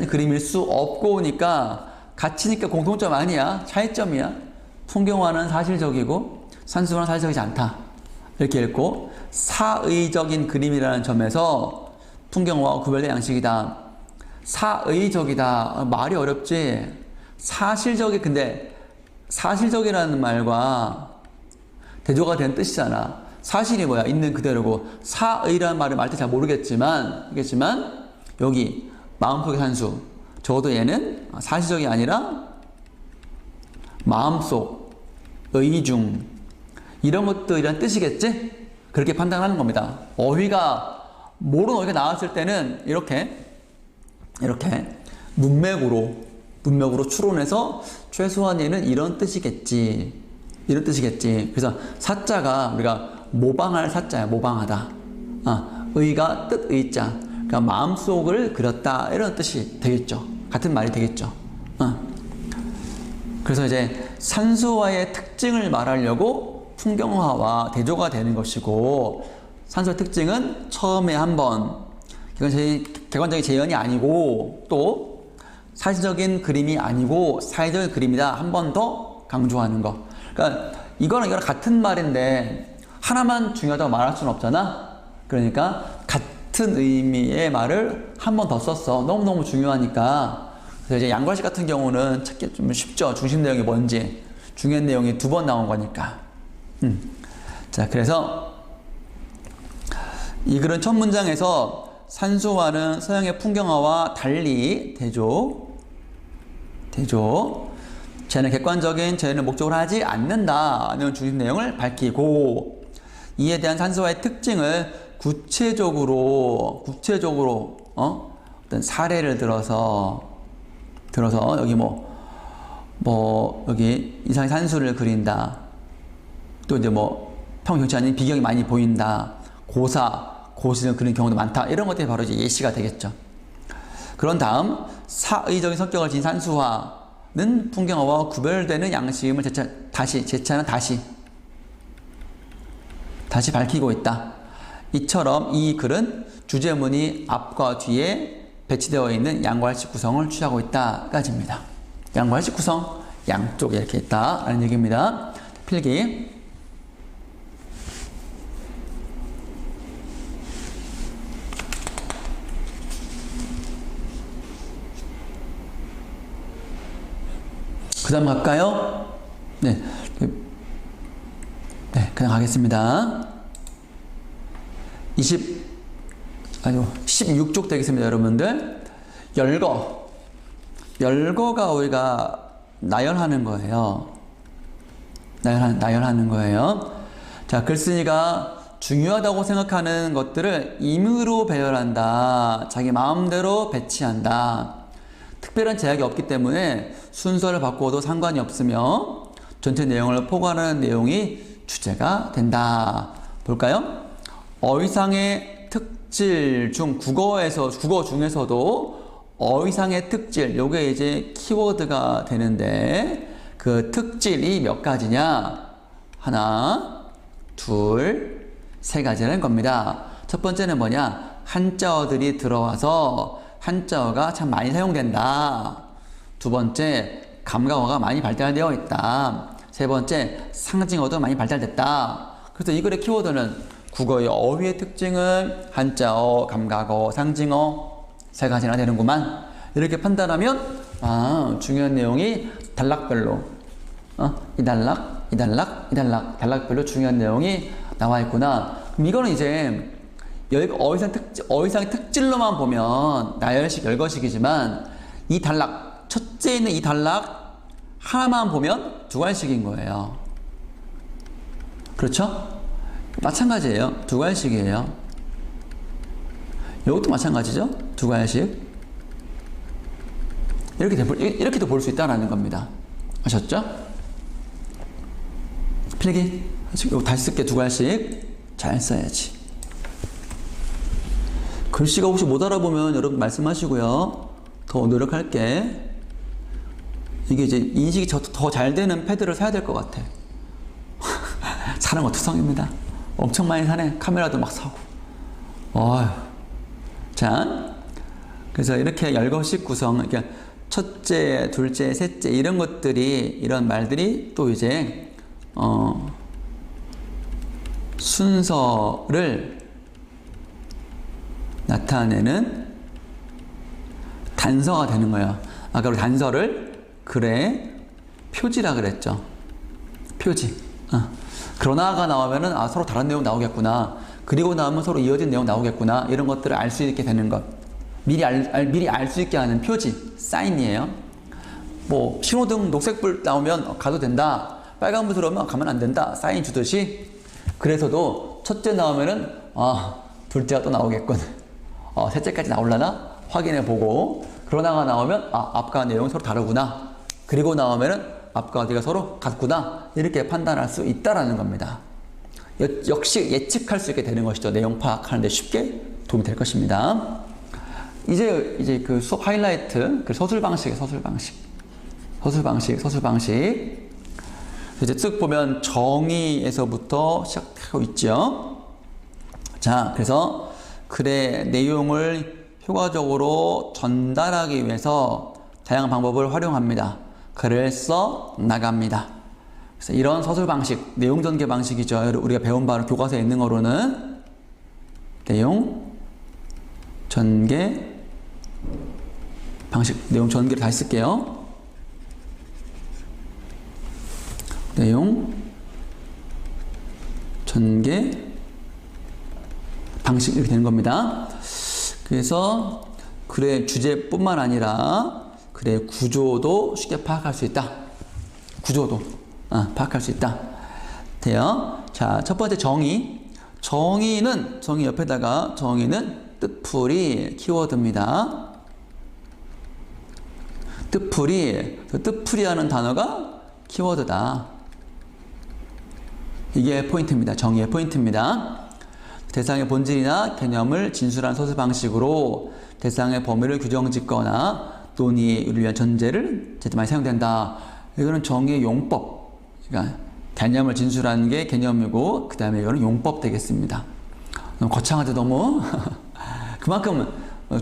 그림일 수 없고니까 같이니까 공통점 아니야. 차이점이야. 풍경화는 사실적이고 산수화는 사실적이지 않다. 이렇게 읽고, 사의적인 그림이라는 점에서 풍경화와 구별된 양식이다. 사의적이다. 말이 어렵지. 근데 사실적이라는 말과 대조가 된 뜻이잖아. 사실이 뭐야? 있는 그대로고, 사의라는 말을 말 때 잘 모르겠지만 여기 마음속의 산수, 적어도 얘는 사실적이 아니라 마음속, 의중, 이런 것들이란 뜻이겠지? 그렇게 판단하는 겁니다. 모르는 어휘가 나왔을 때는 이렇게 문맥으로 추론해서 최소한 얘는 이런 뜻이겠지. 그래서 사자가 우리가 모방할 사자야. 모방하다. 의가 뜻 의자. 그러니까 마음속을 그렸다. 이런 뜻이 되겠죠. 같은 말이 되겠죠. 그래서 이제 산수화의 특징을 말하려고 풍경화와 대조가 되는 것이고, 산수화의 특징은 처음에 한번, 이건 객관적인 재현이 아니고 또 사실적인 그림이 아니고 사회적인 그림이다. 한 번 더 강조하는 거. 그러니까 이거랑 같은 말인데 하나만 중요하다고 말할 수는 없잖아. 그러니까 같은 의미의 말을 한 번 더 썼어. 너무너무 중요하니까. 그래서 이제 양괄식 같은 경우는 찾기 좀 쉽죠. 중심 내용이 뭔지. 중요한 내용이 두 번 나온 거니까. 자, 그래서 이 글은 첫 문장에서 산수화는 서양의 풍경화와 달리 대조. 쟤는 객관적인 재현을 목적으로 하지 않는다는 중심 내용을 밝히고, 이에 대한 산수화의 특징을 구체적으로 어떤 사례를 들어서 여기 여기 이상의 산수를 그린다. 또 이제 평경치 아닌 비경이 많이 보인다. 고시를 그리는 경우도 많다. 이런 것들이 바로 이제 예시가 되겠죠. 그런 다음, 사의적인 성격을 지닌 산수화는 풍경화와 구별되는 양식임을 제차는 다시 밝히고 있다. 이처럼 이 글은 주제문이 앞과 뒤에 배치되어 있는 양괄식 구성을 취하고 있다까지입니다. 양괄식 구성, 양쪽에 이렇게 있다라는 얘기입니다. 필기. 그 다음 갈까요? 네. 네, 그냥 가겠습니다. 16쪽 되겠습니다, 여러분들. 열거. 열거가 우리가 나열하는 거예요. 나열하는 거예요. 자, 글쓴이가 중요하다고 생각하는 것들을 임의로 배열한다. 자기 마음대로 배치한다. 특별한 제약이 없기 때문에 순서를 바꿔도 상관이 없으며 전체 내용을 포괄하는 내용이 주제가 된다. 볼까요? 어휘상의 특질 중 국어 중에서도 어휘상의 특질, 요게 이제 키워드가 되는데 그 특질이 몇 가지냐? 하나, 둘, 세 가지라는 겁니다. 첫 번째는 뭐냐? 한자어들이 들어와서 한자어가 참 많이 사용된다. 두 번째, 감각어가 많이 발달되어 있다. 세 번째, 상징어도 많이 발달됐다. 그래서 이 글의 키워드는 국어의 어휘의 특징은 한자어, 감각어, 상징어 세 가지나 되는구만. 이렇게 판단하면 중요한 내용이 단락별로 이단락 단락별로 중요한 내용이 나와 있구나. 그럼 이거는 이제 어휘상 특질로만 보면 나열식, 열거식이지만 이 단락, 첫째 있는 이 단락 하나만 보면 두괄식인 거예요. 그렇죠? 마찬가지예요. 두괄식이에요. 이것도 마찬가지죠. 두괄식. 이렇게도 볼 수 있다는 겁니다. 아셨죠? 필기. 이거 다시 쓸게. 두괄식. 잘 써야지. 글씨가 혹시 못 알아보면 여러분 말씀하시고요. 더 노력할게. 이게 이제 인식이 더 잘 되는 패드를 사야 될 것 같아. 사는 거 투성입니다. 엄청 많이 사네. 카메라도 막 사고. 어휴. 자, 그래서 이렇게 열거식 구성, 그러니까 첫째, 둘째, 셋째 이런 것들이, 이런 말들이 또 이제 순서를 나타내는 단서가 되는 거예요. 아까 우리 단서를 글의 표지라 그랬죠. 표지. 그러나가 나오면은 서로 다른 내용 나오겠구나. 그리고 나오면 서로 이어진 내용 나오겠구나. 이런 것들을 알 수 있게 되는 것. 미리 알 수 있게 하는 표지, 사인이에요. 뭐 신호등 녹색불 나오면 가도 된다. 빨간불 들어오면 가면 안 된다. 사인 주듯이. 그래서도 첫째 나오면은 둘째가 또 나오겠군. 셋째까지 나올라나 확인해 보고. 그러나가 나오면 앞과 내용 서로 다르구나. 그리고 나오면은 앞과 뒤가 서로 같구나. 이렇게 판단할 수 있다라는 겁니다. 역시 예측할 수 있게 되는 것이죠. 내용 파악하는데 쉽게 도움이 될 것입니다. 이제 그 수업 하이라이트, 그 서술 방식. 이제 쓱 보면 정의에서부터 시작하고 있죠. 자, 그래서 글의 내용을 효과적으로 전달하기 위해서 다양한 방법을 활용합니다. 글을 써 나갑니다. 그래서 이런 서술 방식, 내용 전개 방식이죠. 우리가 배운 바로 교과서에 있는 거로는 내용 전개 방식, 내용 전개를 다시 쓸게요. 내용 전개 방식 이렇게 되는 겁니다. 그래서 글의 주제뿐만 아니라 글의 구조도 쉽게 파악할 수 있다. 구조도 파악할 수 있다. 돼요. 자, 첫 번째 정의. 정의 옆에다가 정의는 뜻풀이 키워드입니다. 뜻풀이라는 단어가 키워드다. 이게 포인트입니다. 정의의 포인트입니다. 대상의 본질이나 개념을 진술한 서술 방식으로 대상의 범위를 규정짓거나 논의를 위한 전제를 제때 많이 사용된다. 이거는 정의의 용법. 그러니까 개념을 진술하는 게 개념이고, 그 다음에 이거는 용법 되겠습니다. 너무 거창하죠, 너무? 그만큼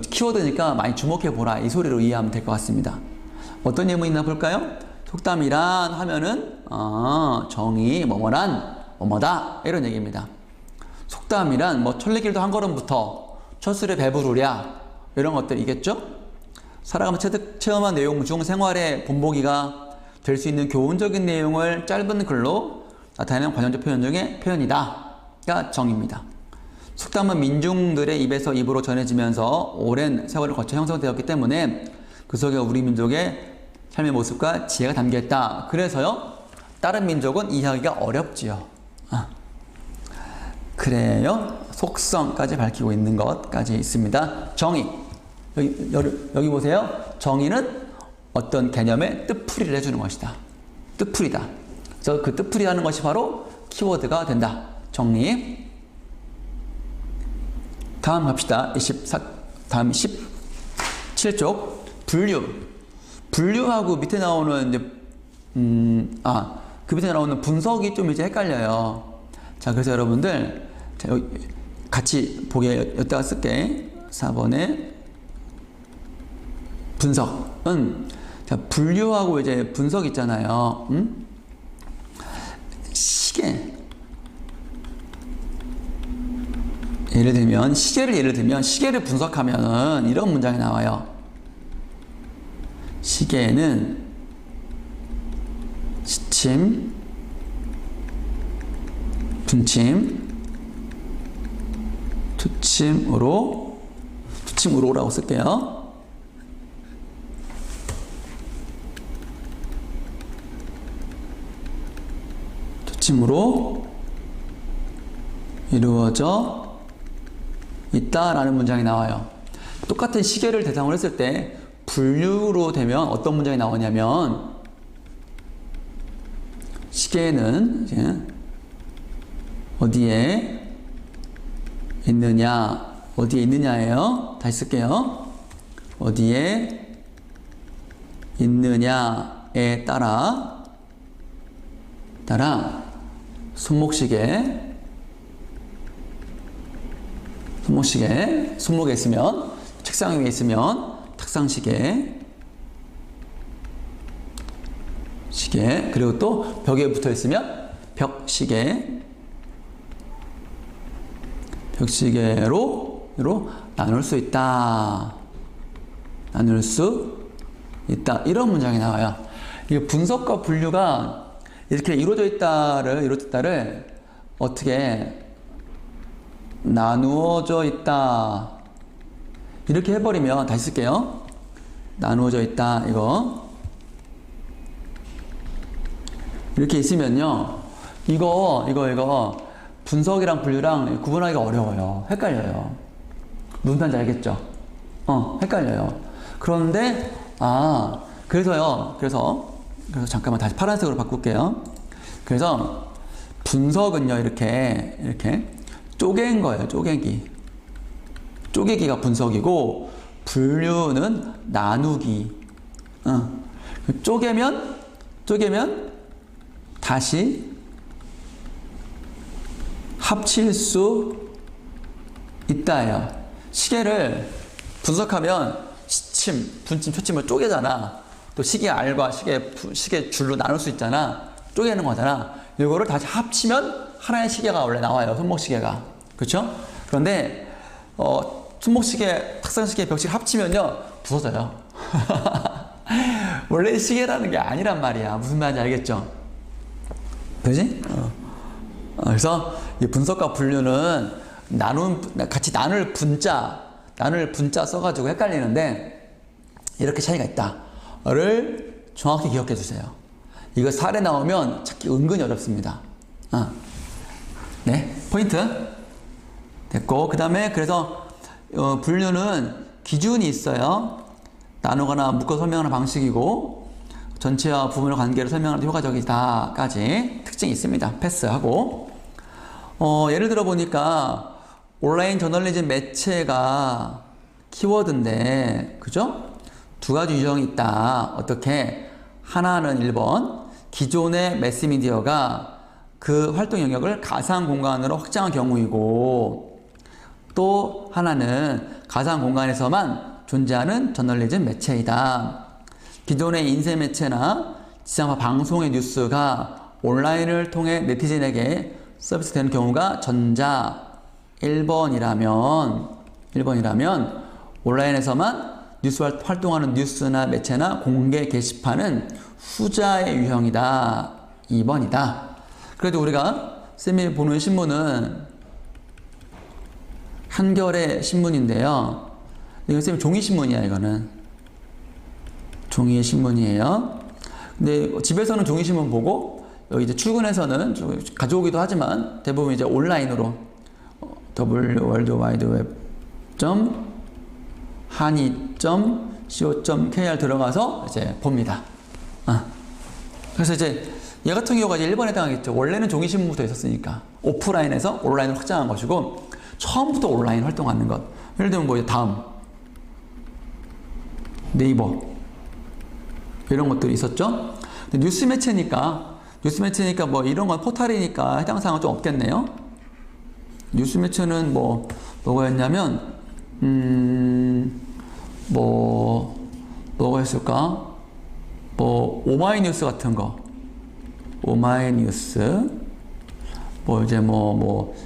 키워드니까 많이 주목해보라. 이 소리로 이해하면 될 것 같습니다. 어떤 예문이 있나 볼까요? 속담이란 하면은, 정의, 뭐뭐다. 이런 얘기입니다. 속담이란, 천리길도 한 걸음부터, 첫술에 배부르랴. 이런 것들이겠죠? 살아가면서 체험한 내용 중 생활의 본보기가 될 수 있는 교훈적인 내용을 짧은 글로 나타내는 관용적 표현 중에 표현이다가 정의입니다. 속담은 민중들의 입에서 입으로 전해지면서 오랜 세월을 거쳐 형성되었기 때문에 그 속에 우리 민족의 삶의 모습과 지혜가 담겨있다. 그래서요, 다른 민족은 이해하기가 어렵지요. 그래요. 속성까지 밝히고 있는 것까지 있습니다. 정의. 여기 보세요. 정의는 어떤 개념의 뜻풀이를 해주는 것이다. 뜻풀이다. 그래서 그 뜻풀이 하는 것이 바로 키워드가 된다. 정리. 다음 갑시다. 다음 17쪽. 분류. 분류하고 밑에 나오는 이제 그 밑에 나오는 분석이 좀 이제 헷갈려요. 자, 그래서 여러분들 자, 여기 같이 보게 여기다가 쓸게. 4번에 분석은 자, 분류하고 이제 분석 있잖아요. 시계. 예를 들면 시계를 분석하면은 이런 문장이 나와요. 시계는 시침, 분침, 투침으로라고 쓸게요. 투침으로 이루어져 있다라는 문장이 나와요. 똑같은 시계를 대상으로 했을 때 분류로 되면 어떤 문장이 나오냐면 시계는 어디에 있느냐예요. 다시 쓸게요. 어디에 있느냐에 따라 손목시계 손목에 있으면 책상 위에 있으면 탁상시계 그리고 또 벽에 붙어 있으면 벽시계로 나눌 수 있다. 이런 문장이 나와요. 이게 분석과 분류가 이렇게 이루어져 있다를 어떻게 나누어져 있다. 이렇게 해버리면 다시 쓸게요. 나누어져 있다. 이거. 이렇게 있으면요. 이거 분석이랑 분류랑 구분하기가 어려워요. 헷갈려요. 무슨 말인지 알겠죠? 헷갈려요. 그런데, 그래서 잠깐만 다시 파란색으로 바꿀게요. 그래서 분석은요, 이렇게 쪼갠 거예요, 쪼개기. 쪼개기가 분석이고, 분류는 나누기. 쪼개면 다시 합칠 수 있다예요. 시계를 분석하면 시침, 분침, 초침을 쪼개잖아. 또 시계 알과 시계 줄로 나눌 수 있잖아. 쪼개는 거잖아. 이거를 다시 합치면 하나의 시계가 원래 나와요. 손목시계가. 그렇죠? 그런데 손목시계, 탁상시계, 벽시계 합치면요 부서져요. 원래 시계라는 게 아니란 말이야. 무슨 말인지 알겠죠? 그지? 그래서 이 분석과 분류는 같이 나눌 분자 써가지고 헷갈리는데 이렇게 차이가 있다를 정확히 기억해 주세요. 이거 사례 나오면 찾기 은근히 어렵습니다. 네, 포인트 됐고, 그 다음에 그래서 분류는 기준이 있어요. 나누거나 묶어 설명하는 방식이고 전체와 부분의 관계를 설명하는 효과적이다까지 특징이 있습니다. 패스하고 예를 들어 보니까 온라인 저널리즘 매체가 키워드인데, 그죠? 두 가지 유형이 있다. 어떻게? 하나는 1번 기존의 매스미디어가 그 활동 영역을 가상 공간으로 확장한 경우이고, 또 하나는 가상 공간에서만 존재하는 저널리즘 매체이다. 기존의 인쇄 매체나 지상파 방송의 뉴스가 온라인을 통해 네티즌에게 서비스되는 경우가 전자 1번이라면 온라인에서만 활동하는 뉴스나 매체나 공개 게시판은 후자의 유형이다. 2번이다. 그래도 우리가 쌤이 보는 신문은 한겨레 신문인데요. 이건 쌤 종이신문이야, 이거는. 종이신문이에요. 근데 집에서는 종이신문 보고, 여기 이제 출근해서는 가져오기도 하지만 대부분 이제 온라인으로 www.hani.co.kr 들어가서 이제 봅니다. 그래서 이제 얘 같은 경우가 이제 1번에 해당하겠죠. 원래는 종이신문부터 있었으니까 오프라인에서 온라인으로 확장한 것이고 처음부터 온라인 활동하는 것. 예를 들면 뭐 다음 네이버 이런 것들이 있었죠. 근데 뉴스 매체니까 뭐 이런 건 포털이니까 해당 사항은 좀 없겠네요. 뉴스 매체는 뭐가였냐면 뭐가 있을까? 뭐 오마이뉴스 같은 거. 오마이뉴스 이제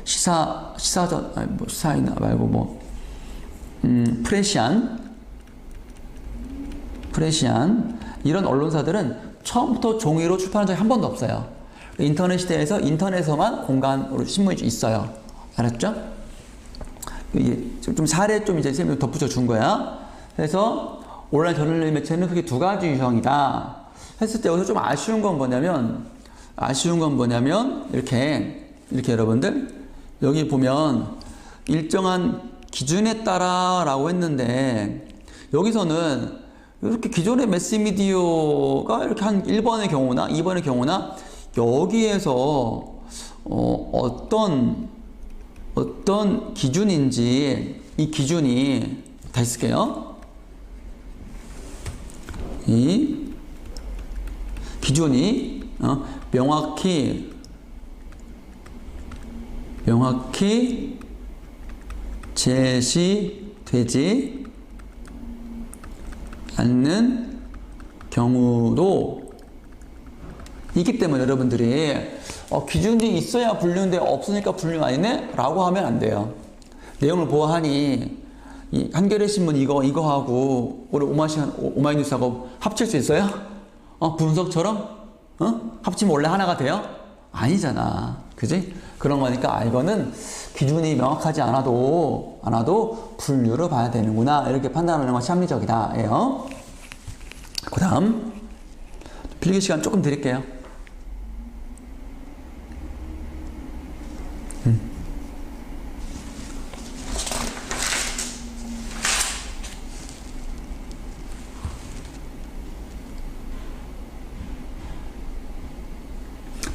시사전 아니 시사이나 말고 프레시안 이런 언론사들은 처음부터 종이로 출판한 적이 한 번도 없어요. 인터넷 시대에서 인터넷에서만 공간으로 신문이 있어요. 알았죠? 이게 좀 사례 좀 이제 쌤이 덧붙여 준 거야. 그래서 온라인 저널리 매체는 크게 두 가지 유형이다. 했을 때 여기서 좀 아쉬운 건 뭐냐면 이렇게 여러분들 여기 보면 일정한 기준에 따라라고 했는데 여기서는 이렇게 기존의 매스미디어가 이렇게 한 1번의 경우나 2번의 경우나 여기에서 어떤 기준인지 이 기준이 다시 쓸게요. 이 기준이 명확히 제시되지 않는 경우도 있기 때문에 여러분들이 기준이 있어야 분류인데 없으니까 분류 아니네? 라고 하면 안 돼요. 내용을 보아하니 이 한겨레 신문 이거하고 우리 오마이뉴스하고 합칠 수 있어요? 분석처럼? 합치면 원래 하나가 돼요? 아니잖아. 그지? 그런 거니까 이거는 기준이 명확하지 않아도 분류를 봐야 되는구나. 이렇게 판단하는 것이 합리적이다. 예요. 그 다음 필기 시간 조금 드릴게요.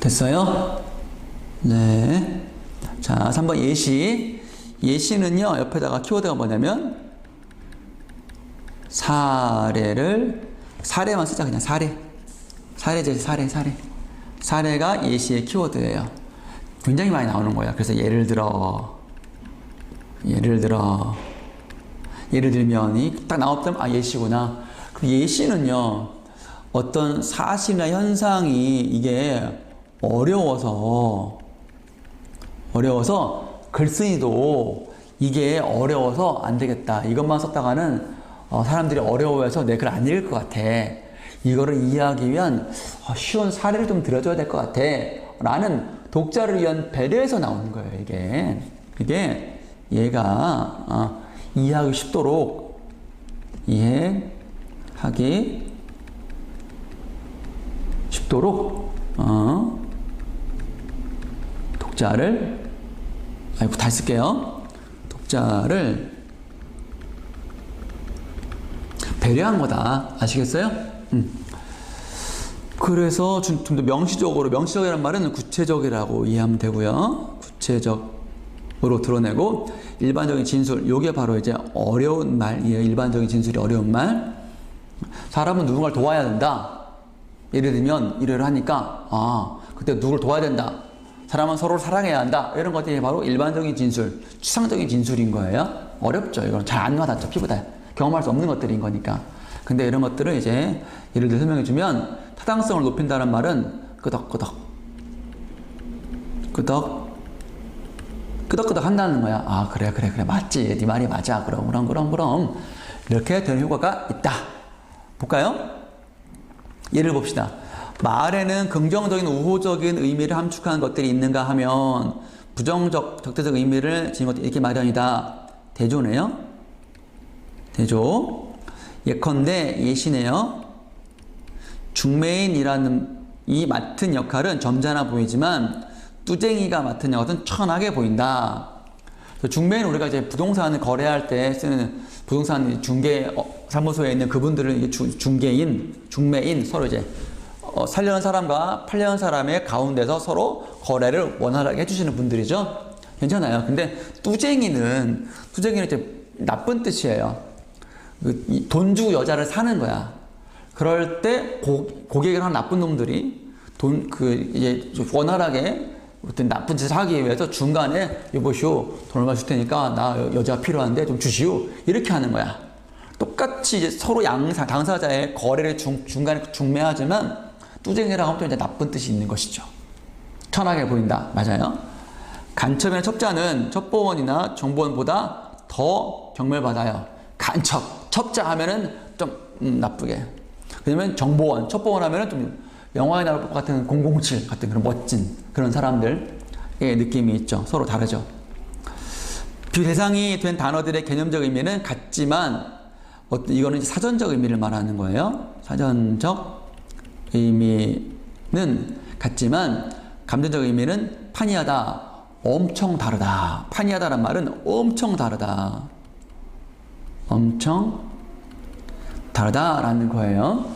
됐어요? 네. 자, 3번 예시. 예시는요, 옆에다가 키워드가 뭐냐면, 사례만 쓰자, 그냥 사례. 사례가 예시의 키워드예요. 굉장히 많이 나오는 거야. 그래서 예를 들면, 이 딱 나왔다면, 예시구나. 그 예시는요, 어떤 사실이나 현상이 이게 어려워서 글쓴이도 이게 어려워서 안 되겠다. 이것만 썼다가는 사람들이 어려워해서 내 글 안 읽을 것 같아. 이거를 이해하기 위한 쉬운 사례를 좀 들어줘야 될 것 같아. 라는 독자를 위한 배려에서 나오는 거예요. 이게 얘가 이해하기 쉽도록 독자를 다시 쓸게요. 독자를 배려한 거다. 아시겠어요? 그래서 좀 더 명시적이라는 말은 구체적이라고 이해하면 되고요. 구체적으로 드러내고 일반적인 진술, 요게 바로 이제 어려운 말이에요. 일반적인 진술이 어려운 말. 사람은 누군가를 도와야 된다. 예를 들면 일을 하니까 그때 누굴 도와야 된다. 사람은 서로를 사랑해야 한다. 이런 것들이 바로 일반적인 진술, 추상적인 진술인 거예요. 어렵죠. 이건 잘 안 와닿죠. 피부다. 경험할 수 없는 것들인 거니까. 근데 이런 것들을 이제 예를 들어 설명해 주면 타당성을 높인다는 말은 끄덕끄덕 한다는 거야. 그래 맞지. 네 말이 맞아. 그럼 이렇게 되는 효과가 있다. 볼까요? 예를 봅시다. 말에는 긍정적인 우호적인 의미를 함축한 것들이 있는가 하면 부정적 적대적 의미를 지닌 것들이 있기 마련이다. 대조네요. 대조. 예컨대 예시네요. 중매인이라는 이 맡은 역할은 점잖아 보이지만 뚜쟁이가 맡은 역할은 천하게 보인다. 중매인, 우리가 이제 부동산을 거래할 때 쓰는 부동산 중개 사무소에 있는 그분들은 중개인, 중매인, 서로 이제 살려는 사람과 팔려는 사람의 가운데서 서로 거래를 원활하게 해주시는 분들이죠. 괜찮아요. 근데 뚜쟁이는 이제 나쁜 뜻이에요. 돈 주고 여자를 사는 거야. 그럴 때 고객을 한 나쁜 놈들이 이제 원활하게 어떤 나쁜 짓을 하기 위해서 중간에 여보시오, 돈 얼마 줄 테니까 나 여자가 필요한데 좀 주시오, 이렇게 하는 거야. 똑같이 이제 서로 당사자의 거래를 중간에 중매하지만 뚜쟁이라고 하면 또 이제 나쁜 뜻이 있는 것이죠. 천하게 보인다. 맞아요. 간첩이나 첩자는 첩보원이나 정보원보다 더 경멸받아요. 간첩, 첩자 하면은 좀 나쁘게. 왜냐면 정보원, 첩보원 하면은 좀 영화에 나올 것 같은 007 같은 그런 멋진 그런 사람들의 느낌이 있죠. 서로 다르죠. 대상이 된 단어들의 개념적 의미는 같지만 이거는 이제 사전적 의미를 말하는 거예요. 사전적 의미는 같지만 감정적 의미는 판이하다, 엄청 다르다. 판이하다란 말은 엄청 다르다. 엄청 다르다라는 거예요.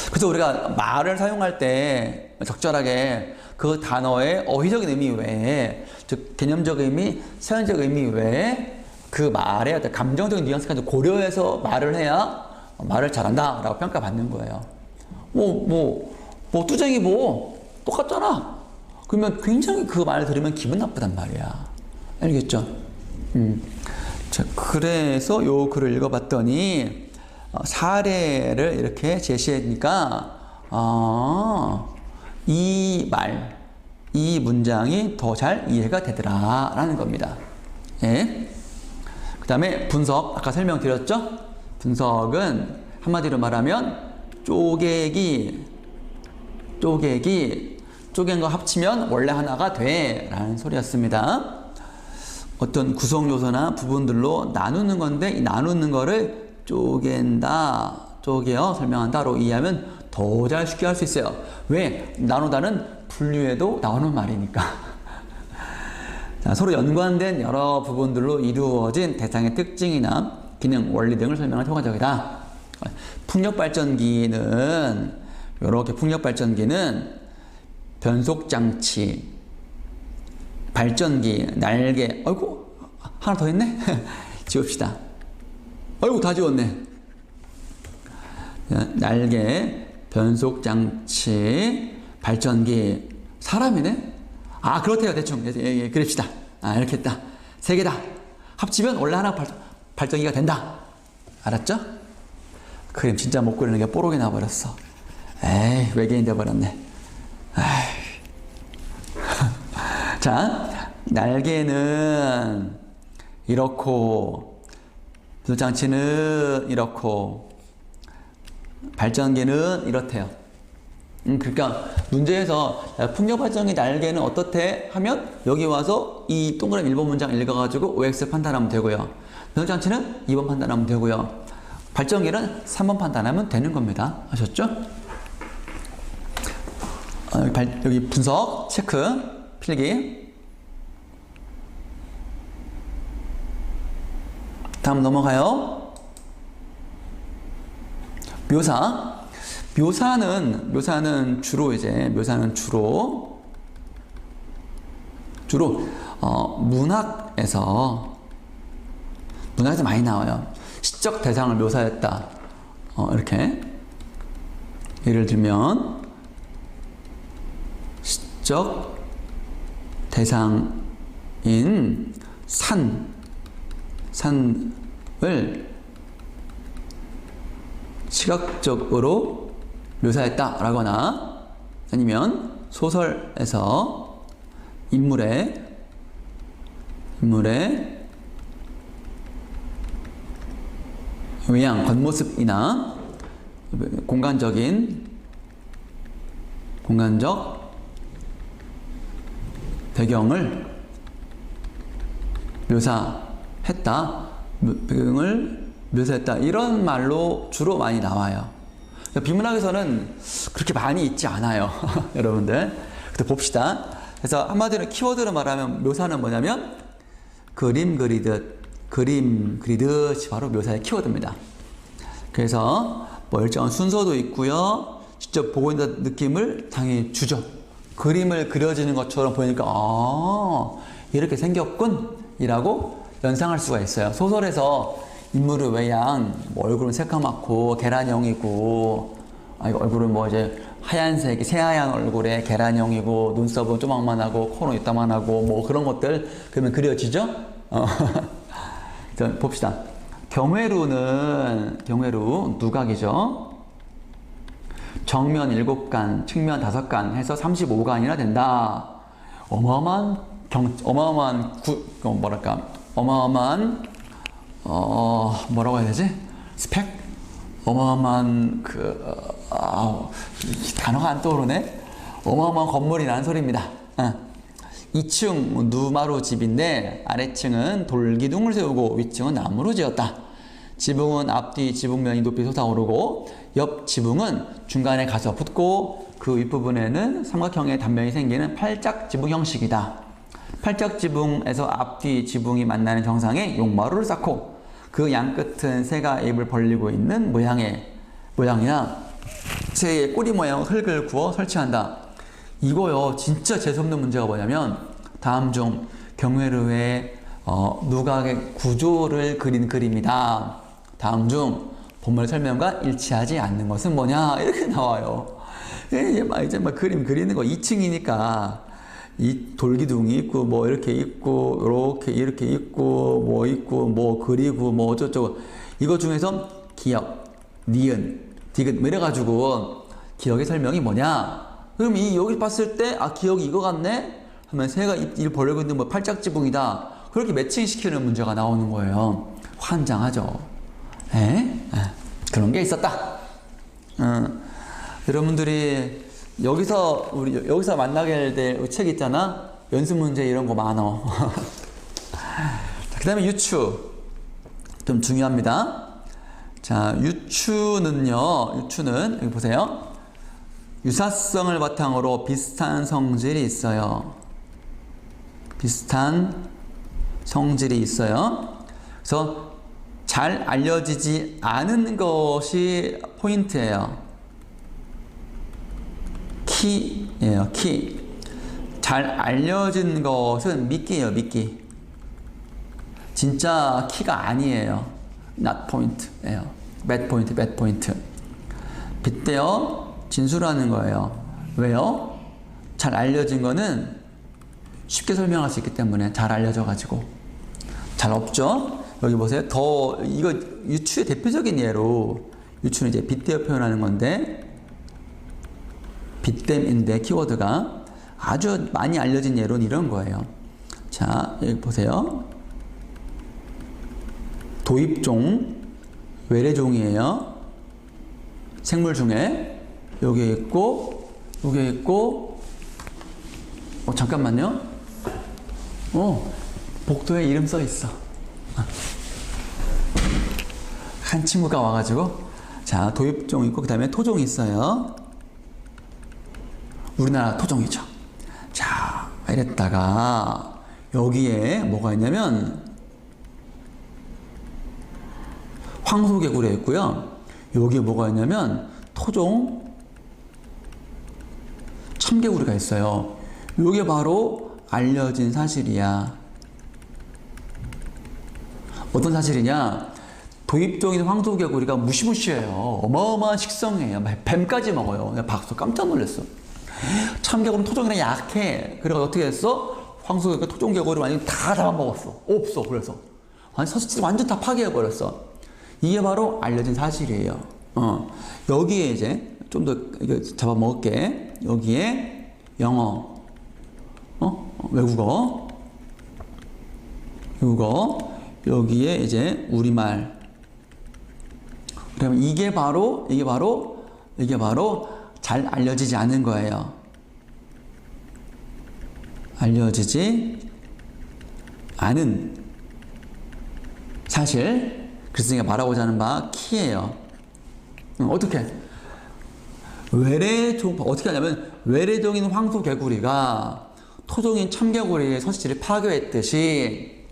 그래서 우리가 말을 사용할 때 적절하게 그 단어의 어휘적인 의미 외에, 즉 개념적 의미, 사전적 의미 외에 그 말의 어떤 감정적인 뉘앙스까지 고려해서 말을 해야 말을 잘한다라고 평가받는 거예요. 뚜쟁이 똑같잖아. 그러면 굉장히 그 말을 들으면 기분 나쁘단 말이야. 알겠죠? 자, 그래서 요 글을 읽어봤더니 사례를 이렇게 제시하니까 이 문장이 더 잘 이해가 되더라 라는 겁니다. 예. 그 다음에 분석, 아까 설명드렸죠? 분석은 한마디로 말하면 쪼갠 거 합치면 원래 하나가 돼 라는 소리였습니다. 어떤 구성 요소나 부분들로 나누는 건데 이 나누는 거를 쪼개어 설명한다로 이해하면 더 잘 쉽게 할 수 있어요. 왜? 나누다는 분류에도 나오는 말이니까. 자, 서로 연관된 여러 부분들로 이루어진 대상의 특징이나 기능, 원리 등을 설명할 효과적이다. 풍력발전기는 이렇게 변속장치, 발전기, 날개, 아이고 하나 더 했네? 지웁시다. 아이고 다 지웠네. 날개, 변속장치, 발전기, 사람이네? 아 그렇대요. 대충 예, 그럽시다. 이렇게 했다. 세 개다. 합치면 원래 하나 발전기가 된다. 알았죠? 그림 진짜 못 그리는 게 뽀록이 나버렸어. 에이 외계인 돼버렸네. 자, 날개는 이렇고, 변속장치는 이렇고, 발전기는 이렇대요. 그러니까 문제에서 풍력발전기 날개는 어떻대 하면 여기 와서 이 동그라미 1번 문장 읽어가지고 OX 판단하면 되고요. 변속장치는 2번 판단하면 되고요. 발전기는 3번 판단하면 되는 겁니다. 아셨죠? 여기 분석, 체크, 필기. 다음 넘어가요. 묘사는 주로 문학에서 많이 나와요. 시적 대상을 묘사했다. 이렇게 예를 들면 시적 대상인 산을 시각적으로 묘사했다라거나 아니면 소설에서 인물의 외양, 겉모습이나 공간적 배경을 묘사했다. 배경을 묘사했다. 이런 말로 주로 많이 나와요. 그러니까 비문학에서는 그렇게 많이 있지 않아요. 여러분들. 그때 봅시다. 그래서 한마디로 키워드로 말하면 묘사는 뭐냐면 그림 그리듯이 바로 묘사의 키워드입니다. 그래서 뭐 일정한 순서도 있고요. 직접 보고 있는 느낌을 당연히 주죠. 그림을 그려지는 것처럼 보니까 이렇게 생겼군 이라고 연상할 수가 있어요. 소설에서 인물의 외양, 뭐 얼굴은 새까맣고 계란형이고, 얼굴은 뭐 이제 하얀색, 새하얀 얼굴에 계란형이고, 눈썹은 조망만하고, 코는 이따만하고, 뭐 그런 것들 그러면 그려지죠? 봅시다. 경회루 누각이죠. 정면 7간, 측면 5간 해서 35간이나 된다. 어마어마한 뭐라고 해야 되지? 스펙? 어마어마한 단어가 안 떠오르네? 어마어마한 건물이라는 소리입니다. 2층 누마루 집인데 아래층은 돌기둥을 세우고 위층은 나무로 지었다. 지붕은 앞뒤 지붕면이 높이 솟아오르고 옆 지붕은 중간에 가서 붙고 그 윗부분에는 삼각형의 단면이 생기는 팔짝 지붕 형식이다. 팔짝 지붕에서 앞뒤 지붕이 만나는 정상에 용마루를 쌓고 그 양끝은 새가 입을 벌리고 있는 모양이나 새의 꼬리 모양 흙을 구워 설치한다. 이거요, 진짜 재수없는 문제가 뭐냐면 다음 중 경회루의 누각의 구조를 그린 그림이다. 다음 중 본문 설명과 일치하지 않는 것은 뭐냐 이렇게 나와요. 이제 막 그림 그리는 거 2층이니까 이 돌기둥이 있고 뭐 이렇게 있고 이렇게 있고 뭐 그리고 뭐 어쩌고 이거 중에서 기역, 니은, 디귿 뭐 이래가지고 기역의 설명이 뭐냐? 그럼 여기 봤을 때 기역이 이거 같네? 하면 새가 입을 벌리고 있는 뭐 팔짝지붕이다. 그렇게 매칭시키는 문제가 나오는 거예요. 환장하죠. 그런 게 있었다. 여러분들이 여기서 만나게 될 책 있잖아. 연습 문제 이런 거 많어. 그 다음에 유추. 좀 중요합니다. 자, 유추는 여기 보세요. 유사성을 바탕으로 비슷한 성질이 있어요. 비슷한 성질이 있어요. 그래서 잘 알려지지 않은 것이 포인트예요. 키예요, 키. 잘 알려진 것은 미끼예요, 미끼. 진짜 키가 아니에요. not point예요. bad point. 빗대어 진술하는 거예요. 왜요? 잘 알려진 거는 쉽게 설명할 수 있기 때문에 잘 알려져가지고. 잘 없죠? 여기 보세요. 이거 유추의 대표적인 예로, 유추는 이제 빗대어 표현하는 건데, 빗댐인데 키워드가 아주 많이 알려진 예로는 이런 거예요. 자, 여기 보세요. 도입종, 외래종이에요. 생물 중에 여기에 있고 잠깐만요. 복도에 이름 써 있어. 한 친구가 와가지고, 자, 도입종 있고 그 다음에 토종이 있어요. 우리나라 토종이죠. 자, 이랬다가 여기에 뭐가 있냐면 황소개구리 있고요. 여기에 뭐가 있냐면 토종 참개구리가 있어요. 이게 바로 알려진 사실이야. 어떤 사실이냐? 도입종인 황소개구리가 무시무시해요. 어마어마한 식성이에요. 뱀까지 먹어요. 내가 박수 깜짝 놀랐어. 참개구리는 토종이랑 약해. 그래서 어떻게 했어? 황소개구리가 토종개구리 완전히 다 잡아먹었어. 없어. 그래서 서식지 완전 다 파괴해버렸어. 이게 바로 알려진 사실이에요. 여기에 이제 좀 더 잡아먹을게. 여기에 영어, 외국어, 여기에 이제 우리말 그러면 이게 바로 잘 알려지지 않은 거예요. 알려지지 않은 사실. 그래서 제가 말하고자 하는 바 키예요. 어떻게? 어떻게 하냐면 외래종인 황소개구리가 토종인 참개구리의 서식지를 파괴했듯이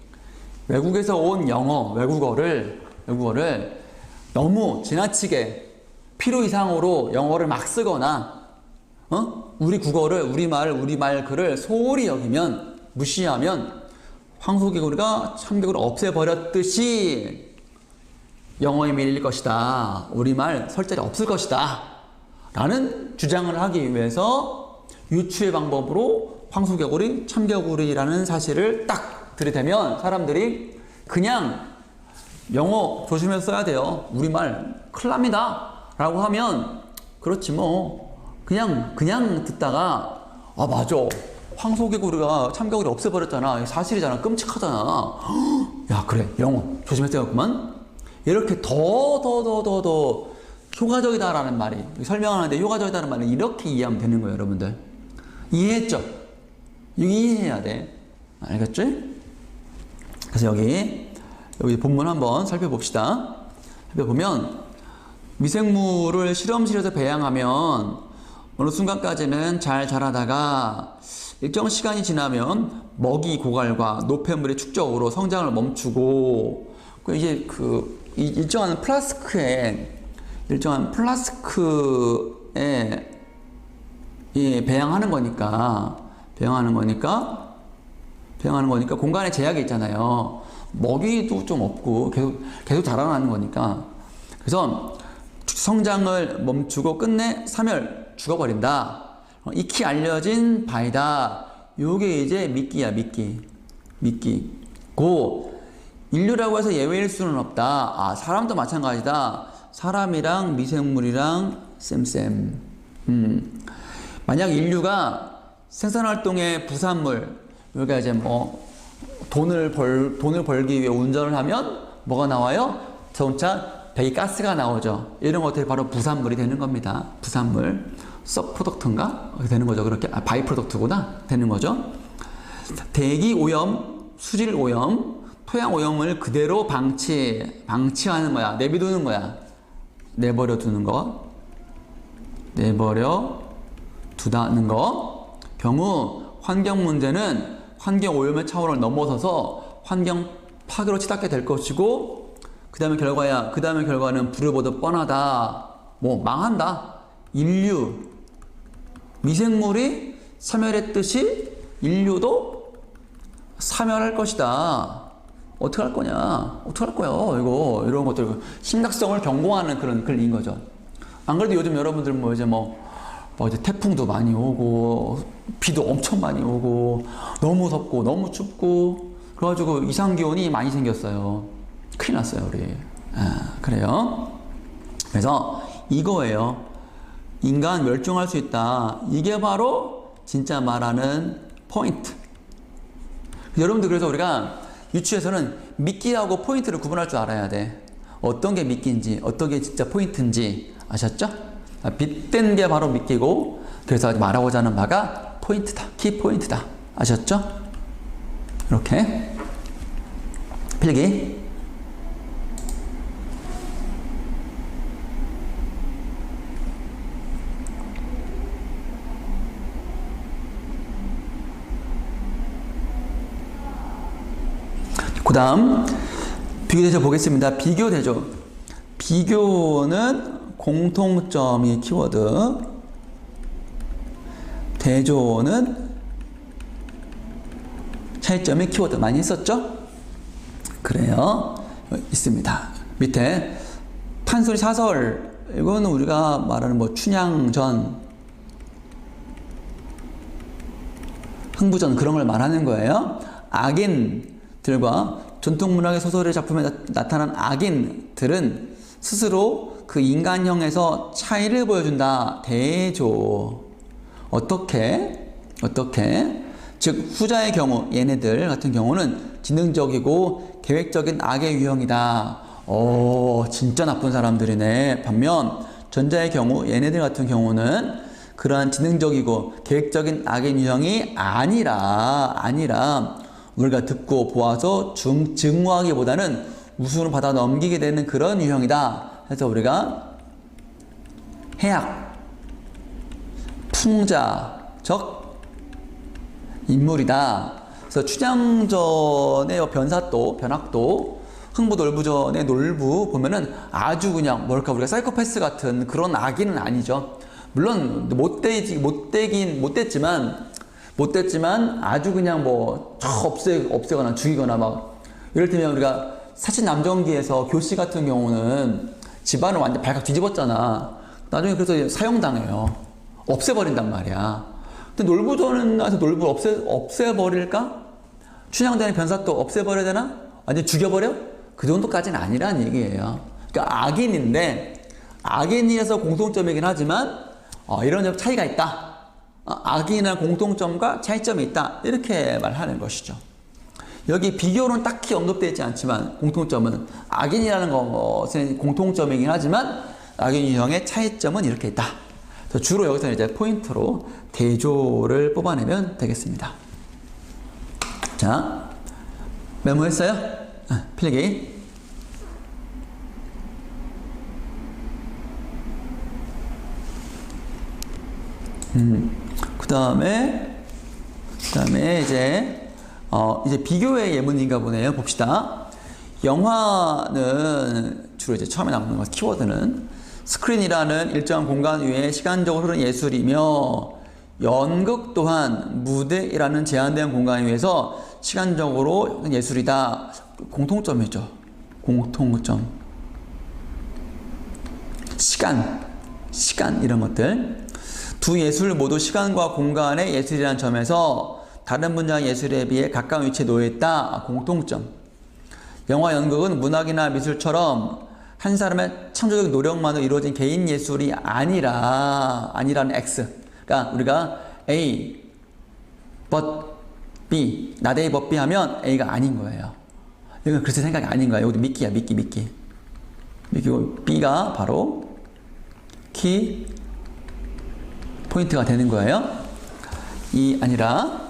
외국에서 온 외국어를 너무 지나치게 필요 이상으로 영어를 막 쓰거나 우리말 글을 소홀히 여기면, 무시하면 황소개구리가 참개구리를 없애버렸듯이 영어에 밀릴 것이다. 우리말 설 자리 없을 것이다. 라는 주장을 하기 위해서 유추의 방법으로 황소개구리, 참개구리라는 사실을 딱 들이대면 사람들이 그냥 영어 조심해서 써야 돼요. 우리말 큰일 납니다. 라고 하면 그렇지 뭐. 그냥 듣다가 맞아. 황소개구리가 참개구리 없애버렸잖아. 사실이잖아. 끔찍하잖아. 야, 그래. 영어 조심해서 해야겠구만. 이렇게 더 효과적이다라는 말이, 설명하는데 효과적이다라는 말은 이렇게 이해하면 되는 거예요, 여러분들. 이해했죠? 이해해야 돼. 알겠지? 그래서 여기 본문 한번 살펴봅시다. 살펴보면 미생물을 실험실에서 배양하면 어느 순간까지는 잘 자라다가 일정 시간이 지나면 먹이 고갈과 노폐물의 축적으로 성장을 멈추고, 이제 일정한 플라스크에 배양하는 거니까 공간에 제약이 있잖아요. 먹이도 좀 없고 계속 자라나는 거니까. 그래서 성장을 멈추고 끝내 사멸, 죽어버린다. 익히 알려진 바이다. 요게 이제 미끼야, 미끼고, 인류라고 해서 예외일 수는 없다. 사람도 마찬가지다. 사람이랑 미생물이랑 쌤. 만약 인류가 생산활동의 부산물, 우리가 이제 돈을 벌기 위해 운전을 하면 뭐가 나와요? 자동차 배기가스가 나오죠. 이런 것들이 바로 부산물이 되는 겁니다. 부산물. 서프로덕트인가? 되는 거죠. 그렇게. 바이 프로덕트구나. 되는 거죠. 대기 오염, 수질 오염, 토양 오염을 그대로 방치하는 거야. 내버려 두는 거. 경우 환경 문제는 환경 오염의 차원을 넘어서서 환경 파괴로 치닫게 될 것이고, 그 다음에 결과는 불을 보듯 뻔하다. 망한다. 미생물이 사멸했듯이 인류도 사멸할 것이다. 어떻게 할 거냐? 어떻게 할 거야? 이런 것들, 심각성을 경고하는 그런 글인 거죠. 안 그래도 요즘 여러분들 이제 태풍도 많이 오고, 비도 엄청 많이 오고, 너무 덥고, 너무 춥고, 그래가지고 이상기온이 많이 생겼어요. 큰일 났어요, 우리. 그래요. 그래서 이거예요. 인간 멸종할 수 있다. 이게 바로 진짜 말하는 포인트. 여러분들, 그래서 우리가 유추에서는 미끼하고 포인트를 구분할 줄 알아야 돼. 어떤 게 미끼인지, 어떤 게 진짜 포인트인지 아셨죠? 빗댄 게 바로 미끼고, 그래서 말하고자 하는 바가 포인트다. 키 포인트다. 아셨죠? 이렇게. 필기. 그 다음 비교대조 보겠습니다. 비교대조. 비교는 공통점이 키워드, 대조는 차이점이 키워드. 많이 했었죠? 그래요. 있습니다. 밑에 판소리 사설, 이거는 우리가 말하는 춘향전, 흥부전 그런 걸 말하는 거예요. 악인들과 전통문학의 소설의 작품에 나타난 악인들은 스스로 그 인간형에서 차이를 보여준다. 대조. 어떻게? 즉 후자의 경우, 얘네들 같은 경우는 지능적이고 계획적인 악의 유형이다. 진짜 나쁜 사람들이네. 반면 전자의 경우 얘네들 같은 경우는 그러한 지능적이고 계획적인 악의 유형이 아니라 우리가 듣고 보아서 증오하기보다는 웃음을 받아 넘기게 되는 그런 유형이다. 그래서 우리가 해악, 풍자적 인물이다. 그래서 춘향전의 변학도, 흥부놀부전의 놀부 보면은 아주 그냥 뭐랄까 우리가 사이코패스 같은 그런 악인은 아니죠. 물론 못됐지만 아주 그냥 뭐 없애거나 죽이거나 막 예를 들면 우리가 사신 남정기에서 교씨 같은 경우는 집안을 완전 발칵 뒤집었잖아. 나중에 그래서 사형당해요. 없애버린단 말이야. 근데 놀부전은 나서 놀부를 없애버릴까? 춘향전의 변사도 없애버려야 되나? 완전 죽여버려? 그 정도까지는 아니라는 얘기예요. 그러니까 악인이라서 공통점이긴 하지만 이런 차이가 있다. 악인이나 공통점과 차이점이 있다. 이렇게 말하는 것이죠. 여기 비교는 딱히 언급되어 있지 않지만 공통점은 악인이라는 것은 공통점이긴 하지만 악인 유형의 차이점은 이렇게 있다. 그래서 주로 여기서 이제 포인트로 대조를 뽑아내면 되겠습니다. 자, 메모했어요? 필기. 그 다음에 이제 비교의 예문인가 보네요. 봅시다. 영화는 주로 이제 처음에 나오는 것 키워드는 스크린이라는 일정한 공간 위에 시간적으로 흐르는 예술이며 연극 또한 무대라는 제한된 공간 위에서 시간적으로 예술이다. 공통점이죠. 공통점. 시간 이런 것들. 두 예술 모두 시간과 공간의 예술이라는 점에서 다른 분야의 예술에 비해 가까운 위치에 놓여있다. 공통점. 영화 연극은 문학이나 미술처럼 한 사람의 창조적 노력만으로 이루어진 개인 예술이 아니라는 X. 그러니까 우리가 A, but B, not A, but B 하면 A가 아닌 거예요. 이건 그렇게 생각이 아닌 거예요. 여기도 미끼야, 미끼. B가 바로 키 포인트가 되는 거예요. 이 아니라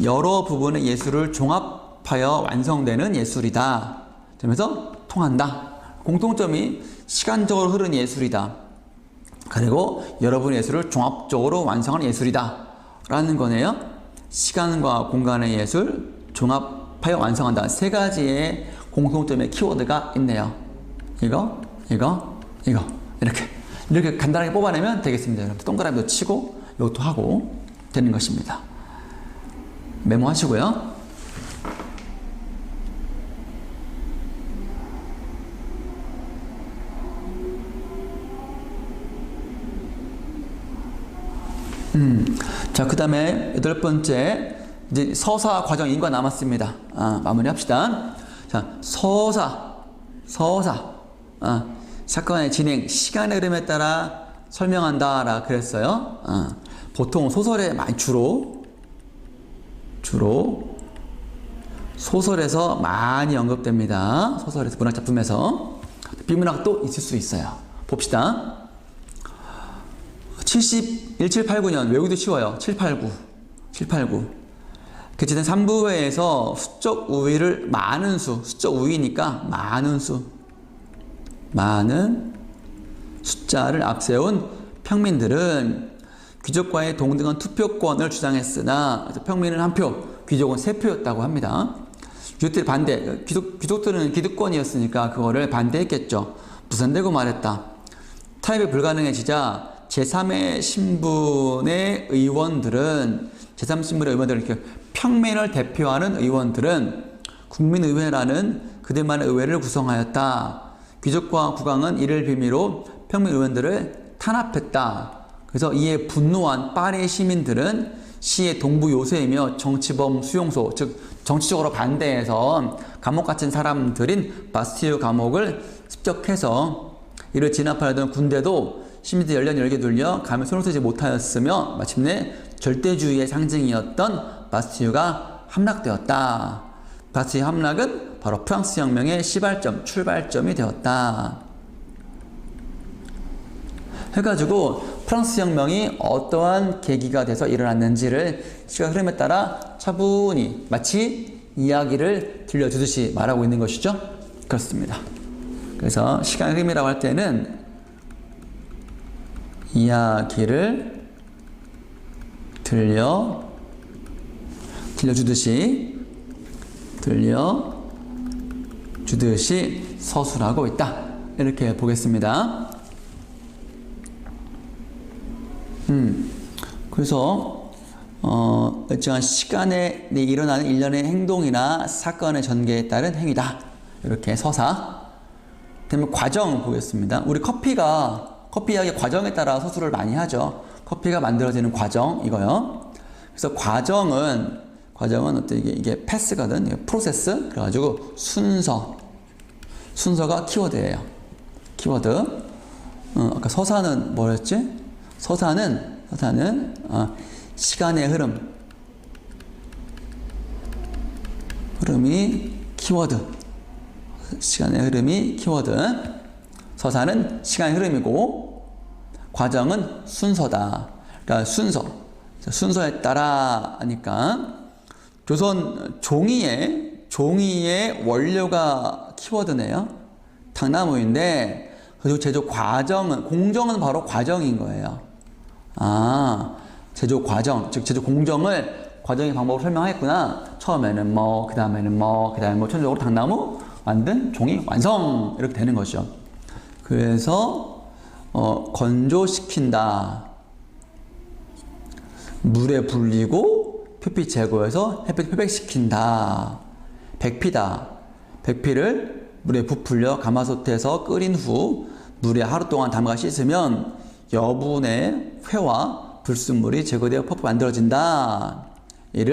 여러 부분의 예술을 종합하여 완성되는 예술이다. 그러면서 통한다. 공통점이 시간적으로 흐르는 예술이다. 그리고 여러분의 예술을 종합적으로 완성하는 예술이다. 라는 거네요. 시간과 공간의 예술, 종합하여 완성한다. 세 가지의 공통점의 키워드가 있네요. 이거. 이렇게 간단하게 뽑아내면 되겠습니다. 여러분 동그라미도 치고 이것도 하고 되는 것입니다. 메모하시고요. 자, 그 다음에 8번째 이제 서사 과정 인과 남았습니다. 마무리합시다. 자, 서사. 사건의 진행, 시간의 흐름에 따라 설명한다라 그랬어요. 보통 소설에 많이 주로 소설에서 많이 언급됩니다. 소설에서 문학 작품에서 비문학도 있을 수 있어요. 봅시다. 1789년 외우기도 쉬워요. 789 개최된 3부회에서 수적 우위를 수적 우위니까 많은 숫자를 앞세운 평민들은 귀족과의 동등한 투표권을 주장했으나 평민은 1표, 귀족은 3표였다고 합니다. 귀족들이 반대, 귀족들은 기득권이었으니까 그거를 반대했겠죠. 무산되고 말했다. 타협이 불가능해지자 제3의 신분의 의원들은 이렇게 평민을 대표하는 의원들은 국민의회라는 그들만의 의회를 구성하였다. 귀족과 국왕은 이를 빌미로 평민 의원들을 탄압했다. 그래서 이에 분노한 파리 시민들은 시의 동부 요새이며 정치범 수용소, 즉 정치적으로 반대해서 감옥 갇힌 사람들인 바스티유 감옥을 습격해서 이를 진압하려던 군대도 시민들이 연련 열게 돌려 감을 손을 쓰지 못하였으며 마침내 절대주의의 상징이었던 바스티유가 함락되었다. 바스티유 함락은 바로 프랑스 혁명의 시발점, 출발점이 되었다. 해가지고 프랑스 혁명이 어떠한 계기가 돼서 일어났는지를 시간 흐름에 따라 차분히 마치 이야기를 들려주듯이 말하고 있는 것이죠. 그렇습니다. 그래서 시간 흐름이라고 할 때는 이야기를 들려주듯이 서술하고 있다. 이렇게 보겠습니다. 그래서 일정한 시간에 일어나는 일련의 행동이나 사건의 전개에 따른 행위다. 이렇게 서사. 그다음에 과정 보겠습니다. 우리 커피 이야기 과정에 따라 서술을 많이 하죠. 커피가 만들어지는 과정 이거요. 그래서 과정은 어때 이게 패스거든. 이게 프로세스. 그래가지고 순서가 키워드예요. 키워드. 아까 서사는 뭐였지? 서사는 시간의 흐름이 키워드. 시간의 흐름이 키워드. 서사는 시간의 흐름이고 과정은 순서다. 그러니까 순서에 따라 하니까 조선 종이의 원료가 키워드네요. 당나무인데 그리고 제조 과정은 공정은 바로 과정인 거예요. 제조 과정, 즉 제조 공정을 과정의 방법을 설명하겠구나. 처음에는 그 다음에 최종적으로 당나무 만든 종이 완성 이렇게 되는 거죠. 그래서 건조시킨다. 물에 불리고 표피 제거해서 햇빛 표백시킨다. 백피다. 백피를 물에 부풀려 가마솥에서 끓인 후 물에 하루 동안 담가 씻으면 여분의 회와 불순물이 제거되어 펄프가 만들어진다. 이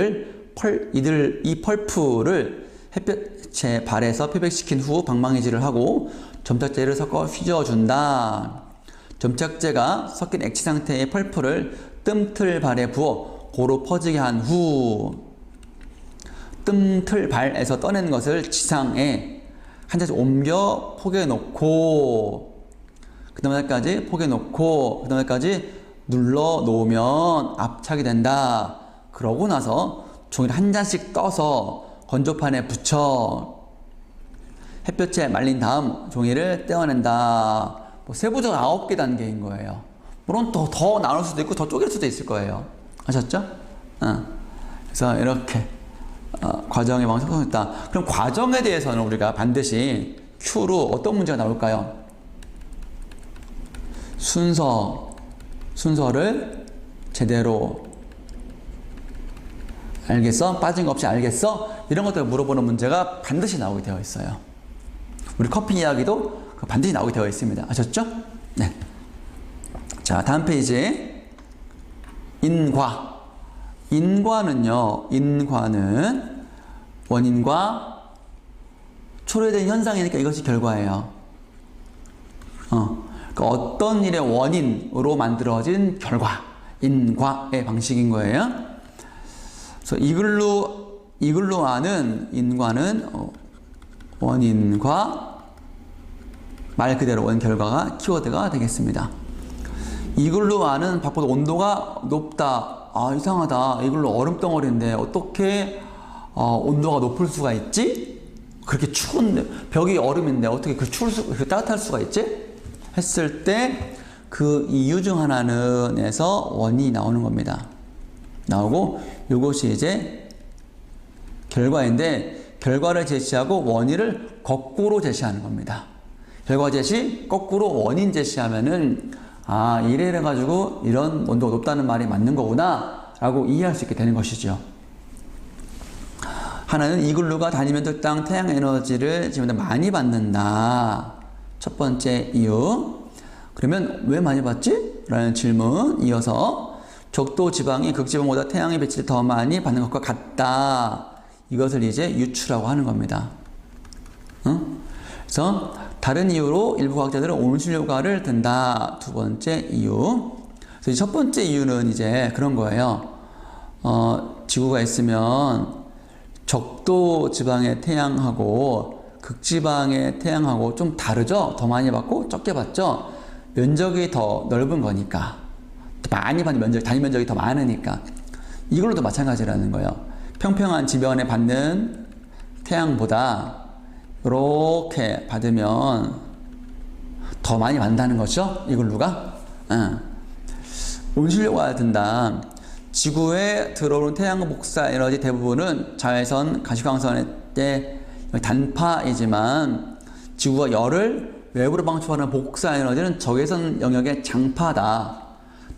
펄프를 햇볕에 발에서 표백시킨 후 방망이질을 하고 점착제를 섞어 휘저어준다. 점착제가 섞인 액체 상태의 펄프를 뜸틀발에 부어 고루 퍼지게 한 후 뜸틀발에서 떠낸 것을 지상에 한 자씩 옮겨 포개놓고 그 다음에까지 눌러 놓으면 압착이 된다. 그러고 나서 종이를 한 잔씩 떠서 건조판에 붙여 햇볕에 말린 다음 종이를 떼어낸다. 세부적으로 9개 단계인 거예요. 물론 더 나눌 수도 있고 더 쪼갤 수도 있을 거예요. 아셨죠? 그래서 이렇게 과정의 방식을 설명했다. 그럼 과정에 대해서는 우리가 반드시 Q로 어떤 문제가 나올까요? 순서를 제대로 알겠어? 빠진 거 없이 알겠어? 이런 것들을 물어보는 문제가 반드시 나오게 되어 있어요. 우리 커피 이야기도 반드시 나오게 되어 있습니다. 아셨죠? 네. 자, 다음 페이지. 인과는 원인과 초래된 현상이니까 이것이 결과예요. 그러니까 어떤 일의 원인으로 만들어진 결과, 인과의 방식인 거예요. 그래서 이글루 아는 인과는 원인과 말 그대로 원인 결과가 키워드가 되겠습니다. 이글루 안은 밖보다 온도가 높다. 이상하다. 이글루 얼음덩어리인데 어떻게 온도가 높을 수가 있지? 그렇게 추운데 벽이 얼음인데 어떻게 그렇게 따뜻할 수가 있지? 했을 때 그 이유 중 하나는에서 원인이 나오는 겁니다. 나오고 이것이 이제 결과인데 결과를 제시하고 원인을 거꾸로 제시하는 겁니다. 결과 제시 거꾸로 원인 제시하면은 이래 가지고 이런 온도가 높다는 말이 맞는 거구나 라고 이해할 수 있게 되는 것이죠. 하나는 이글루가 다니면서 땅 태양 에너지를 지금보다 많이 받는다. 첫 번째 이유. 그러면 왜 많이 받지? 라는 질문. 이어서 적도 지방이 극지방보다 태양의 배치를 더 많이 받는 것과 같다. 이것을 이제 유추라고 하는 겁니다. 그래서 다른 이유로 일부 과학자들은 온실효과를 든다. 두 번째 이유. 그래서 첫 번째 이유는 이제 그런 거예요. 지구가 있으면 적도 지방의 태양하고 극지방의 태양하고 좀 다르죠? 더 많이 받고 적게 받죠? 면적이 더 넓은 거니까. 더 많이 받는 면적, 단위 면적이 더 많으니까. 이걸로도 마찬가지라는 거예요. 평평한 지면에 받는 태양보다 이렇게 받으면 더 많이 받는다는 거죠? 이걸로가. 온실효과가 든다. 지구에 들어오는 태양 복사 에너지 대부분은 자외선, 가시광선의 때 단파이지만 지구가 열을 외부로 방출하는 복사 에너지는 적외선 영역의 장파다.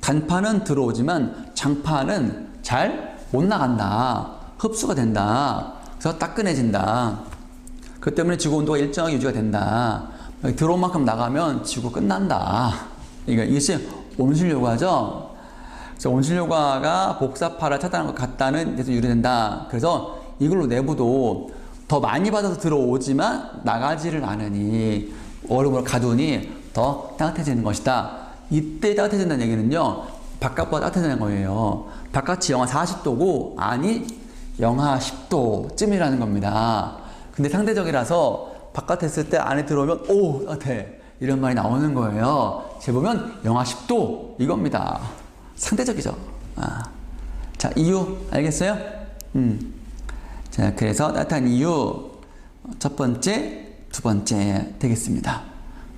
단파는 들어오지만 장파는 잘 못 나간다. 흡수가 된다. 그래서 따끈해진다. 그 때문에 지구 온도가 일정하게 유지가 된다. 들어온 만큼 나가면 지구 끝난다. 이것이 온실효과죠. 그래서 온실효과가 복사파를 차단한 것 같다는 데서 유래된다. 그래서 이걸로 내부도 더 많이 받아서 들어오지만 나가지를 않으니 얼음으로 가두니 더 따뜻해지는 것이다. 이때 따뜻해진다는 얘기는요, 바깥보다 따뜻해지는 거예요. 바깥이 영하 40도고 안이 영하 10도쯤이라는 겁니다. 근데 상대적이라서 바깥에 있을 때 안에 들어오면 오 따뜻해 이런 말이 나오는 거예요. 재보면 영하 10도 이겁니다. 상대적이죠. 자, 이유 알겠어요? 자, 그래서 따뜻한 이유 첫 번째, 두 번째 되겠습니다.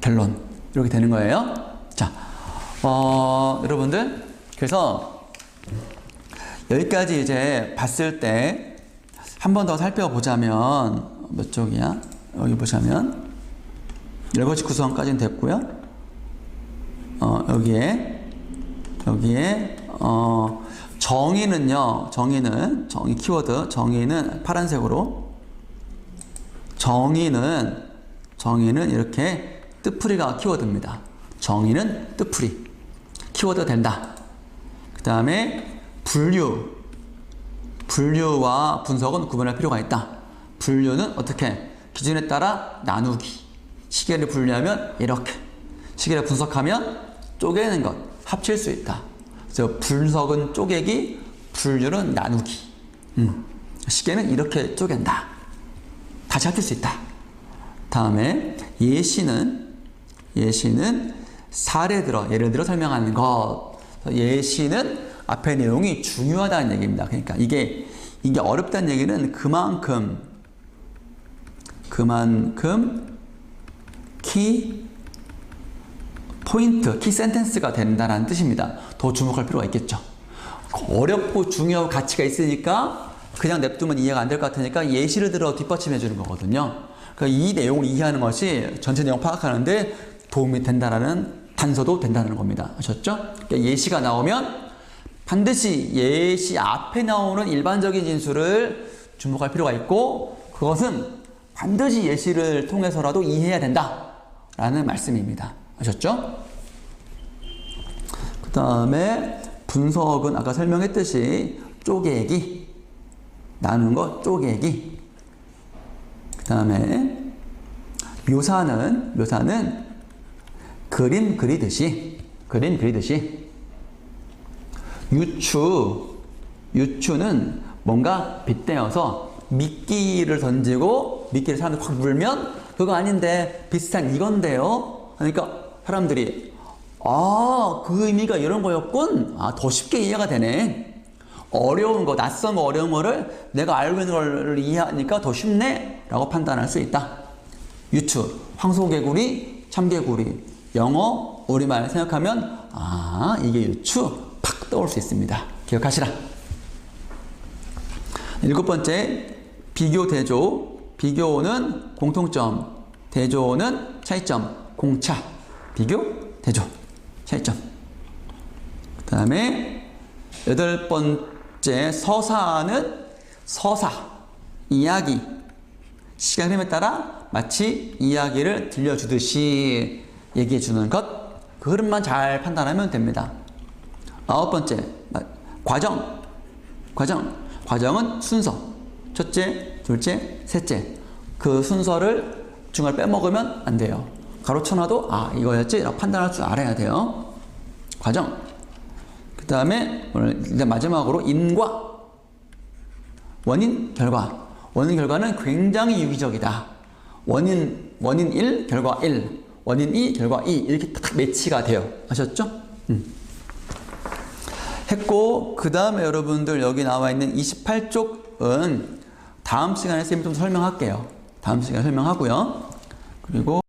결론 이렇게 되는 거예요. 자, 여러분들 그래서 여기까지 이제 봤을 때 한 번 더 살펴보자면 몇 쪽이야? 여기 보자면 열거식 구성까지는 됐고요. 여기에 정의는요. 정의 키워드 정의는 파란색으로 정의는 이렇게 뜻풀이가 키워드입니다. 정의는 뜻풀이 키워드 된다. 그 다음에 분류와 분석은 구분할 필요가 있다. 분류는 어떻게? 기준에 따라 나누기. 시계를 분류하면 이렇게. 시계를 분석하면 쪼개는 것. 합칠 수 있다. 그래서 분석은 쪼개기, 분류는 나누기. 시계는 이렇게 쪼갠다. 다시 합칠 수 있다. 다음에 예시는 예를 들어 설명하는 것. 예시는 앞의 내용이 중요하다는 얘기입니다. 그러니까 이게 어렵다는 얘기는 그만큼 키 포인트, 키 센텐스가 된다는 뜻입니다. 더 주목할 필요가 있겠죠. 어렵고 중요하고 가치가 있으니까 그냥 냅두면 이해가 안 될 것 같으니까 예시를 들어 뒷받침해 주는 거거든요. 그러니까 이 내용을 이해하는 것이 전체 내용 파악하는데 도움이 된다라는 단서도 된다는 겁니다. 아셨죠? 그러니까 예시가 나오면 반드시 예시 앞에 나오는 일반적인 진술을 주목할 필요가 있고 그것은 반드시 예시를 통해서라도 이해해야 된다라는 말씀입니다. 아셨죠? 그 다음에 분석은 아까 설명했듯이 쪼개기, 나누는 거 쪼개기. 그 다음에 묘사는 그림 그리듯이 유추는 뭔가 빗대어서 미끼를 던지고 미끼를 사람들이 확 물면 그거 아닌데 비슷한 이건데요. 그러니까 사람들이 그 의미가 이런 거였군. 더 쉽게 이해가 되네. 어려운 거, 낯선 거, 어려운 거를 내가 알고 있는 걸 이해하니까 더 쉽네 라고 판단할 수 있다. 유추, 황소개구리, 참개구리, 영어, 우리말 생각하면 이게 유추 팍 떠올 수 있습니다. 기억하시라. 7번째, 비교 대조. 비교는 공통점, 대조는 차이점, 공차. 비교, 대조, 차이점. 그 다음에 8번째, 서사는 이야기. 시간 흐름에 따라 마치 이야기를 들려주듯이 얘기해주는 것. 그 흐름만 잘 판단하면 됩니다. 9번째, 과정은 순서. 첫째, 둘째, 셋째. 그 순서를 중간에 빼먹으면 안 돼요. 가로쳐놔도 이거였지 라고 판단할 줄 알아야 돼요. 과정. 그 다음에 오늘 이제 마지막으로 인과 원인, 결과. 원인 결과는 굉장히 유기적이다. 원인 1, 결과 1. 원인 2, 결과 2. 이렇게 딱 매치가 돼요. 아셨죠? 했고, 그 다음에 여러분들 여기 나와 있는 28쪽은 다음 시간에 쌤이 좀 설명할게요. 다음 시간에 설명하고요. 그리고